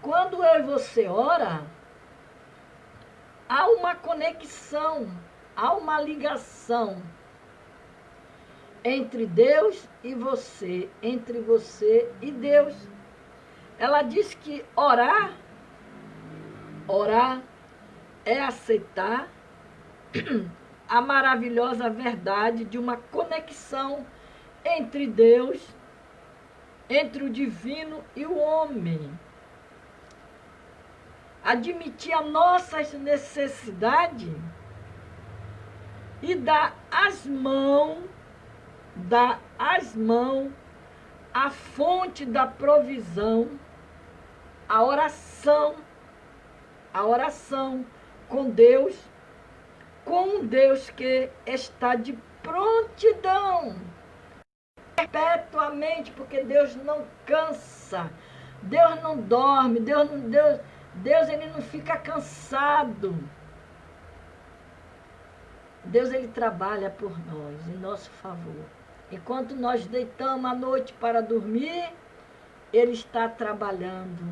Quando eu e você ora, há uma conexão, há uma ligação entre Deus e você, entre você e Deus. Ela diz que orar é aceitar a maravilhosa verdade de uma conexão entre Deus, entre o divino e o homem. Admitir as nossas necessidades e dar as mãos à fonte da provisão, a oração com Deus, com um Deus que está de prontidão perpetuamente, porque Deus não cansa, Deus não dorme, Deus ele não fica cansado. Deus ele trabalha por nós, em nosso favor. Enquanto nós deitamos à noite para dormir, ele está trabalhando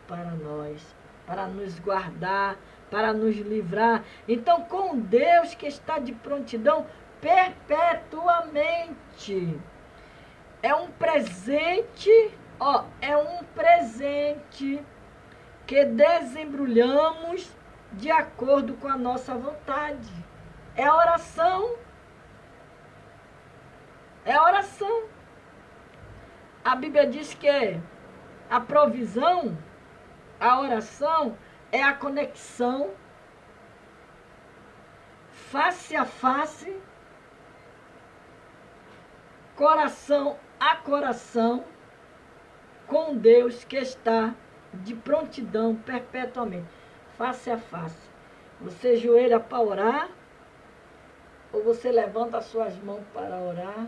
para nós, para nos guardar, para nos livrar. Então, com Deus que está de prontidão perpetuamente. É um presente, é um presente que desembrulhamos de acordo com a nossa vontade. É a oração. É a oração. A Bíblia diz que a provisão, a oração, é a conexão face a face, coração a coração, com Deus que está de prontidão perpetuamente, face a face. Você joelha para orar, ou você levanta as suas mãos para orar,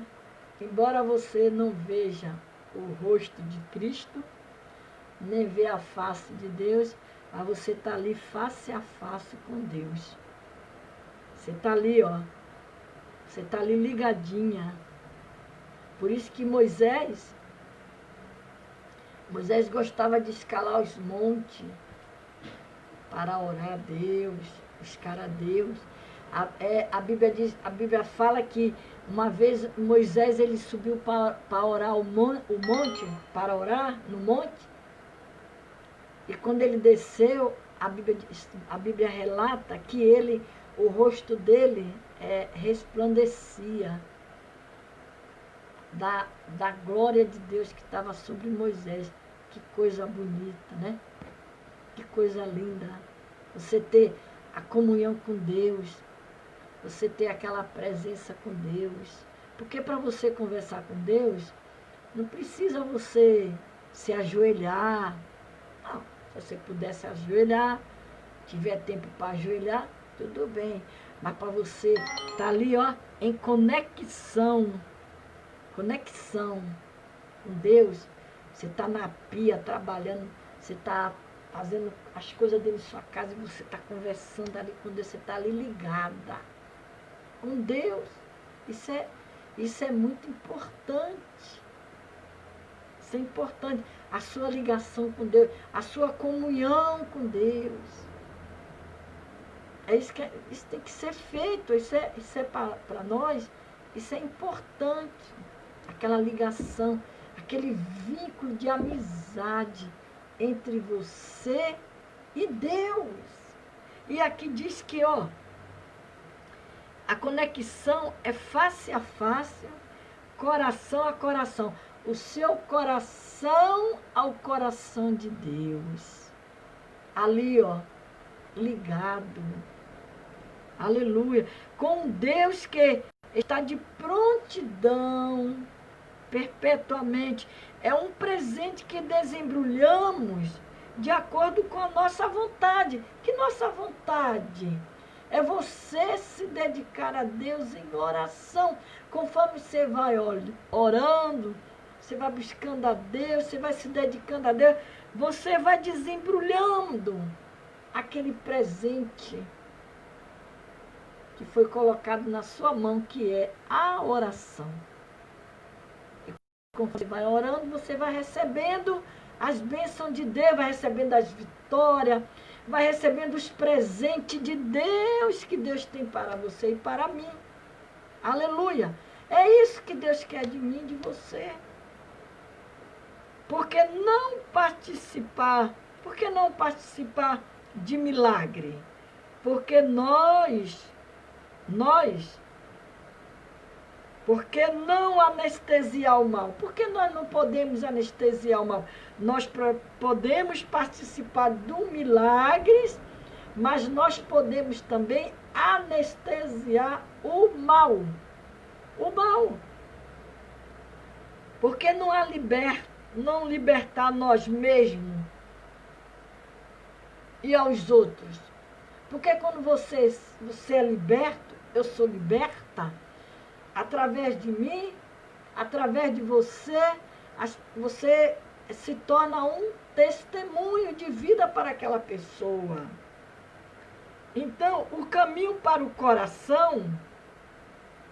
embora você não veja o rosto de Cristo, nem vê a face de Deus, mas você está ali face a face com Deus. Você está ali, você está ali ligadinha. Por isso que Moisés gostava de escalar os montes para orar a Deus, buscar a Deus. A Bíblia fala que uma vez Moisés ele subiu para orar o monte, para orar no monte, e quando ele desceu, a Bíblia relata que o rosto dele resplandecia da glória de Deus que estava sobre Moisés. Que coisa bonita, né? Que coisa linda. Você ter a comunhão com Deus, você ter aquela presença com Deus. Porque para você conversar com Deus, não precisa você se ajoelhar. Não, se você puder se ajoelhar, tiver tempo para ajoelhar, tudo bem. Mas para você estar ali, ó, em conexão com Deus, você está na pia trabalhando, você está fazendo as coisas dentro de sua casa e você está conversando ali com Deus, você está ali ligada com Deus. Isso é muito importante. Isso é importante. A sua ligação com Deus, a sua comunhão com Deus. Isso tem que ser feito. Isso é para nós, isso é importante. Aquela ligação, aquele vínculo de amizade entre você e Deus. E aqui diz que, ó, a conexão é face a face, coração a coração. O seu coração ao coração de Deus. Ali, ó, ligado. Aleluia. Com Deus que está de prontidão perpetuamente. É um presente que desembrulhamos de acordo com a nossa vontade. Que nossa vontade? É você se dedicar a Deus em oração. Conforme você vai orando, você vai buscando a Deus, você vai se dedicando a Deus, você vai desembrulhando aquele presente que foi colocado na sua mão, que é a oração. E quando você vai orando, você vai recebendo as bênçãos de Deus, vai recebendo as vitórias, vai recebendo os presentes de Deus que Deus tem para você e para mim. Aleluia! É isso que Deus quer de mim e de você. Por que não participar de milagre? Porque por que não anestesiar o mal? Por que nós não podemos anestesiar o mal? Nós podemos participar do milagres, mas nós podemos também anestesiar o mal. O mal. Por que não libertar nós mesmos e aos outros? Porque quando você é liberto, eu sou liberta, através de mim, através de você, você se torna um testemunho de vida para aquela pessoa. Então, o caminho para o coração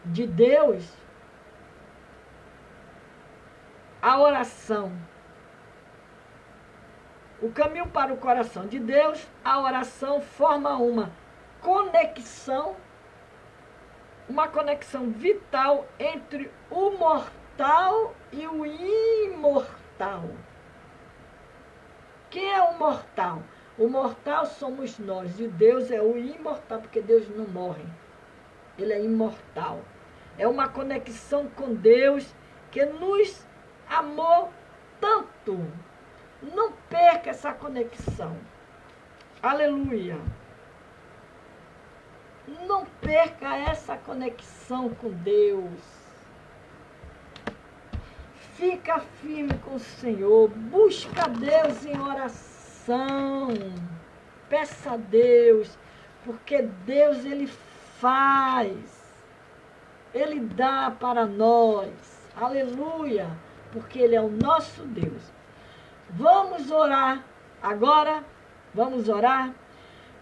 de Deus, a oração. O caminho para o coração de Deus, a oração forma uma conexão vital entre o mortal e o imortal. Quem é o mortal? O mortal somos nós, e Deus é o imortal, porque Deus não morre. Ele é imortal. É uma conexão com Deus que nos amou tanto. Não perca essa conexão. Aleluia. Não perca essa conexão com Deus. Fica firme com o Senhor. Busca Deus em oração. Peça a Deus, porque Deus, Ele faz. Ele dá para nós. Aleluia. Porque Ele é o nosso Deus. Vamos orar. Agora, vamos orar.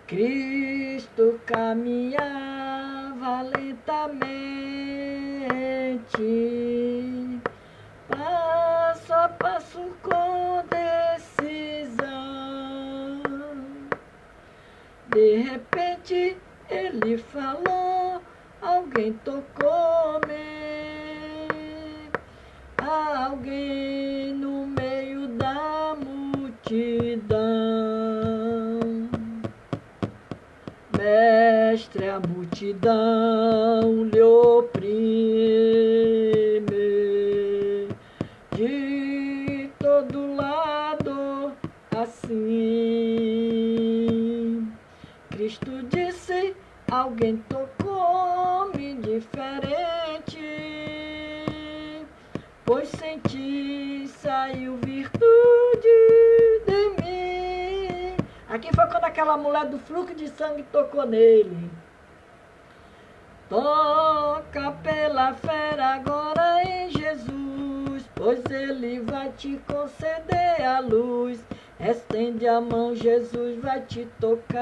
Cristo caminhava lentamente, passo a passo com decisão. De repente ele falou, alguém tocou-me, alguém no meio da multidão. Mestre, mestre, a multidão lhe oprime de todo lado assim. Cristo disse, alguém tocou-me diferente, pois senti saiu virtude de mim. Aqui foi quando aquela mulher do fluxo de sangue tocou nele. Toca pela fé agora em Jesus, pois ele vai te conceder a luz. Estende a mão, Jesus vai te tocar.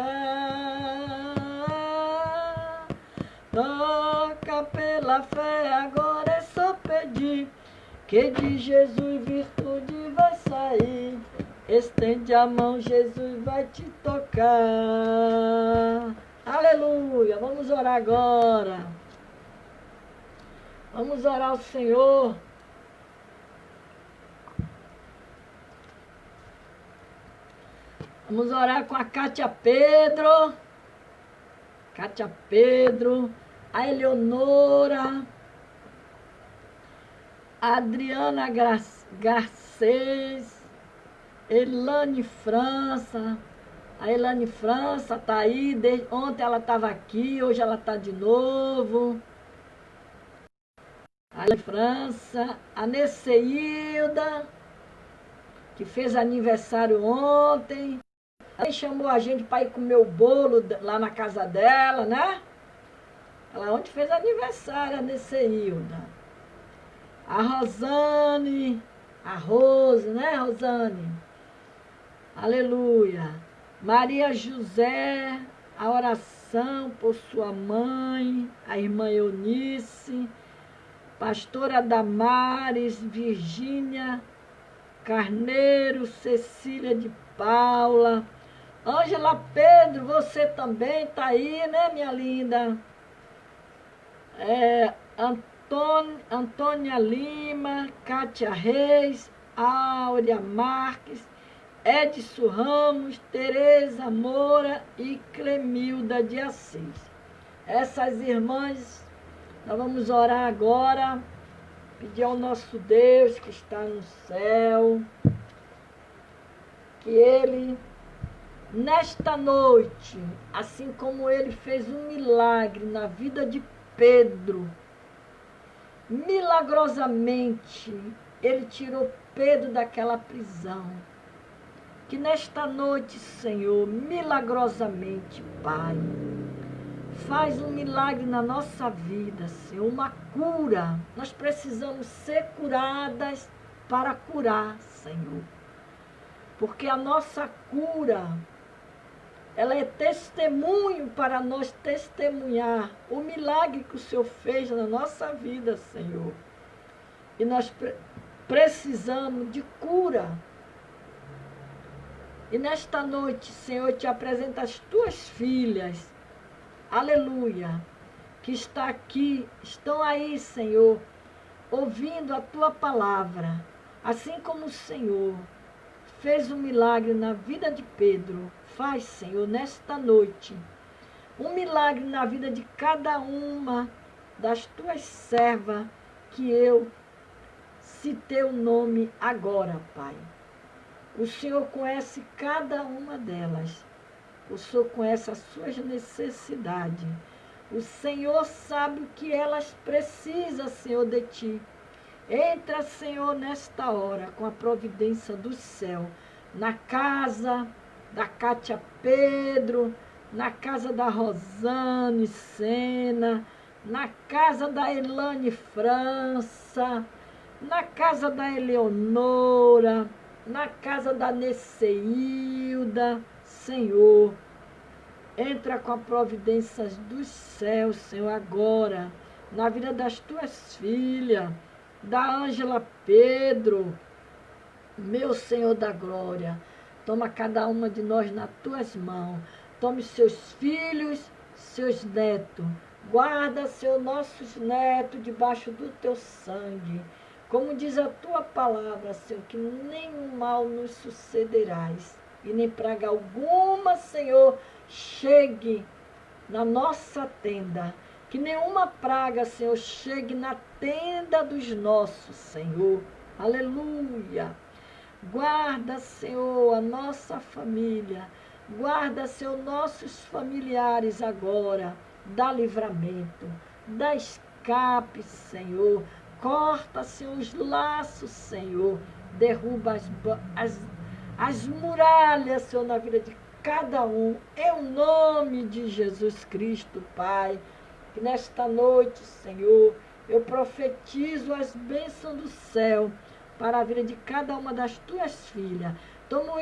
Toca pela fé, agora é só pedir, que de Jesus virtude vai sair. Estende a mão, Jesus vai te tocar. Aleluia! Vamos orar agora. Vamos orar ao Senhor. Vamos orar com a Cátia Pedro. Cátia Pedro. A Eleonora. A Adriana Garcês. Elane França. A Elane França está aí. Desde ontem ela estava aqui. Hoje ela está de novo. A Elane França. A Neceilda, que fez aniversário ontem. Ela chamou a gente para ir comer o bolo lá na casa dela, né? Ela ontem fez aniversário, a Neceilda. A Rosane, a Rose, né, Rosane? Aleluia. Maria José, a oração por sua mãe, a irmã Eunice, pastora Damares, Virgínia Carneiro, Cecília de Paula, Ângela Pedro, você também está aí, né, minha linda? Antônia Lima, Cátia Reis, Áurea Marques, Edson Ramos, Tereza Moura e Clemilda de Assis. Essas irmãs, nós vamos orar agora, pedir ao nosso Deus que está no céu, que Ele, nesta noite, assim como Ele fez um milagre na vida de Pedro, milagrosamente, Ele tirou Pedro daquela prisão. Que nesta noite, Senhor, milagrosamente, Pai, faz um milagre na nossa vida, Senhor, uma cura. Nós precisamos ser curadas para curar, Senhor. Porque a nossa cura, ela é testemunho para nós testemunhar o milagre que o Senhor fez na nossa vida, Senhor. E nós precisamos de cura. E nesta noite, Senhor, eu te apresento as tuas filhas, aleluia, que estão aí, Senhor, ouvindo a tua palavra, assim como o Senhor fez um milagre na vida de Pedro. Faz, Senhor, nesta noite, um milagre na vida de cada uma das tuas servas, que eu citei o nome agora, Pai. O Senhor conhece cada uma delas. O Senhor conhece as suas necessidades. O Senhor sabe o que elas precisam, Senhor, de Ti. Entra, Senhor, nesta hora, com a providência do céu, na casa da Cátia Pedro, na casa da Rosane Sena, na casa da Elane França, na casa da Eleonora, na casa da Neceilda. Senhor, entra com a providência dos céus, Senhor, agora, na vida das tuas filhas, da Ângela Pedro, meu Senhor da glória. Toma cada uma de nós nas tuas mãos. Tome seus filhos, seus netos. Guarda, Senhor, nossos netos debaixo do teu sangue. Como diz a tua palavra, Senhor, que nenhum mal nos sucederás. E nem praga alguma, Senhor, chegue na nossa tenda. Que nenhuma praga, Senhor, chegue na tenda dos nossos, Senhor. Aleluia. Guarda, Senhor, a nossa família. Guarda, Senhor, nossos familiares agora. Dá livramento. Dá escape, Senhor. Corta, Senhor, os laços, Senhor. Derruba as muralhas, Senhor, na vida de cada um. Em nome de Jesus Cristo, Pai. Que nesta noite, Senhor, eu profetizo as bênçãos do céu para a vida de cada uma das tuas filhas. Toma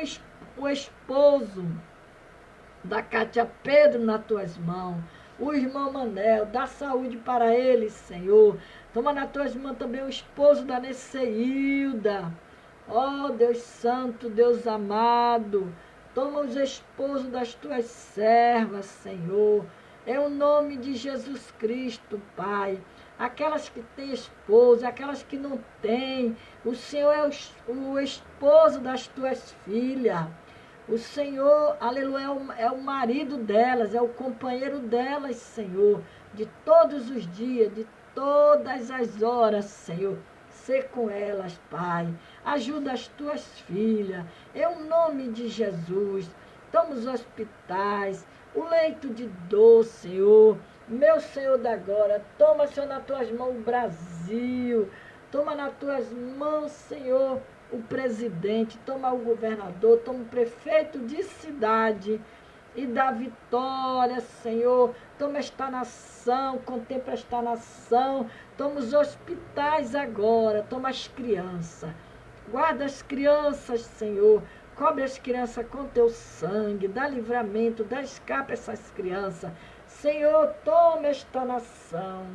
o esposo da Cátia Pedro nas tuas mãos. O irmão Manel, dá saúde para ele, Senhor. Toma nas tuas mãos também o esposo da Neceilda. Ó Deus Santo, Deus amado. Toma os esposos das tuas servas, Senhor. É o nome de Jesus Cristo, Pai. Aquelas que têm esposo, aquelas que não têm. O Senhor é o esposo das tuas filhas. O Senhor, aleluia, é o marido delas, é o companheiro delas, Senhor. De todos os dias, de todas as horas, Senhor. Ser com elas, Pai. Ajuda as tuas filhas. É o nome de Jesus. Toma os hospitais, o leito de dor, Senhor. Meu Senhor da glória, toma, Senhor, nas tuas mãos o Brasil. Toma nas tuas mãos, Senhor, o presidente. Toma o governador, toma o prefeito de cidade. E dá vitória, Senhor. Toma esta nação, contempla esta nação. Toma os hospitais agora, toma as crianças. Guarda as crianças, Senhor. Cobre as crianças com teu sangue, dá livramento, dá escape a essas crianças. Senhor, toma esta nação.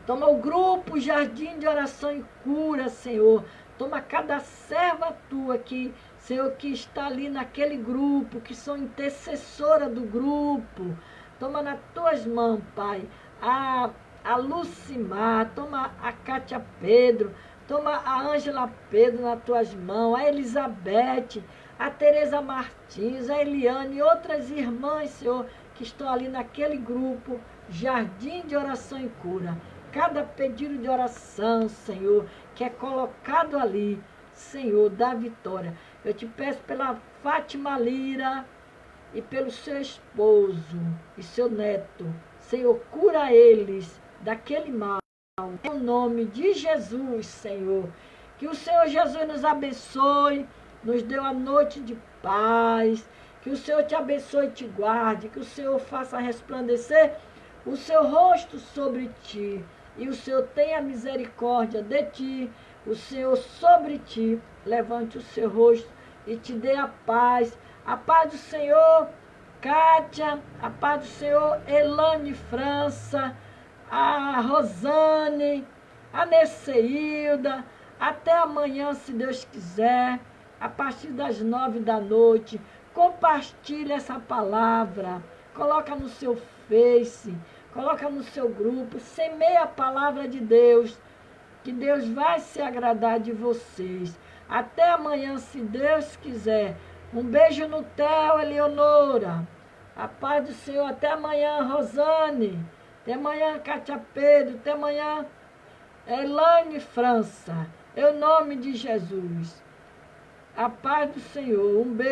Toma o grupo Jardim de Oração e Cura, Senhor. Toma cada serva tua aqui, Senhor, que está ali naquele grupo, que são intercessora do grupo. Toma nas tuas mãos, Pai, a Lucimar, toma a Cátia Pedro, toma a Ângela Pedro nas tuas mãos, a Elizabeth, a Tereza Martins, a Eliane e outras irmãs, Senhor, que estão ali naquele grupo, Jardim de Oração e Cura. Cada pedido de oração, Senhor, que é colocado ali, Senhor, dá vitória. Eu te peço pela Fátima Lira e pelo seu esposo e seu neto. Senhor, cura eles daquele mal. Em nome de Jesus, Senhor. Que o Senhor Jesus nos abençoe, nos dê uma noite de paz. Que o Senhor te abençoe e te guarde. Que o Senhor faça resplandecer o seu rosto sobre ti. E o Senhor tenha misericórdia de ti. O Senhor sobre ti levante o seu rosto e te dê a paz. A paz do Senhor, Kátia. A paz do Senhor, Elane França. A Rosane, a Neceilda. Até amanhã, se Deus quiser, a partir das 9 da noite. Compartilhe essa palavra, coloca no seu Face, coloca no seu grupo, semeia a palavra de Deus, que Deus vai se agradar de vocês. Até amanhã, se Deus quiser. Um beijo no Theo, Eleonora. A paz do Senhor. Até amanhã, Rosane. Até amanhã, Cátia Pedro. Até amanhã, Elane França. Em nome de Jesus. A paz do Senhor. Um beijo.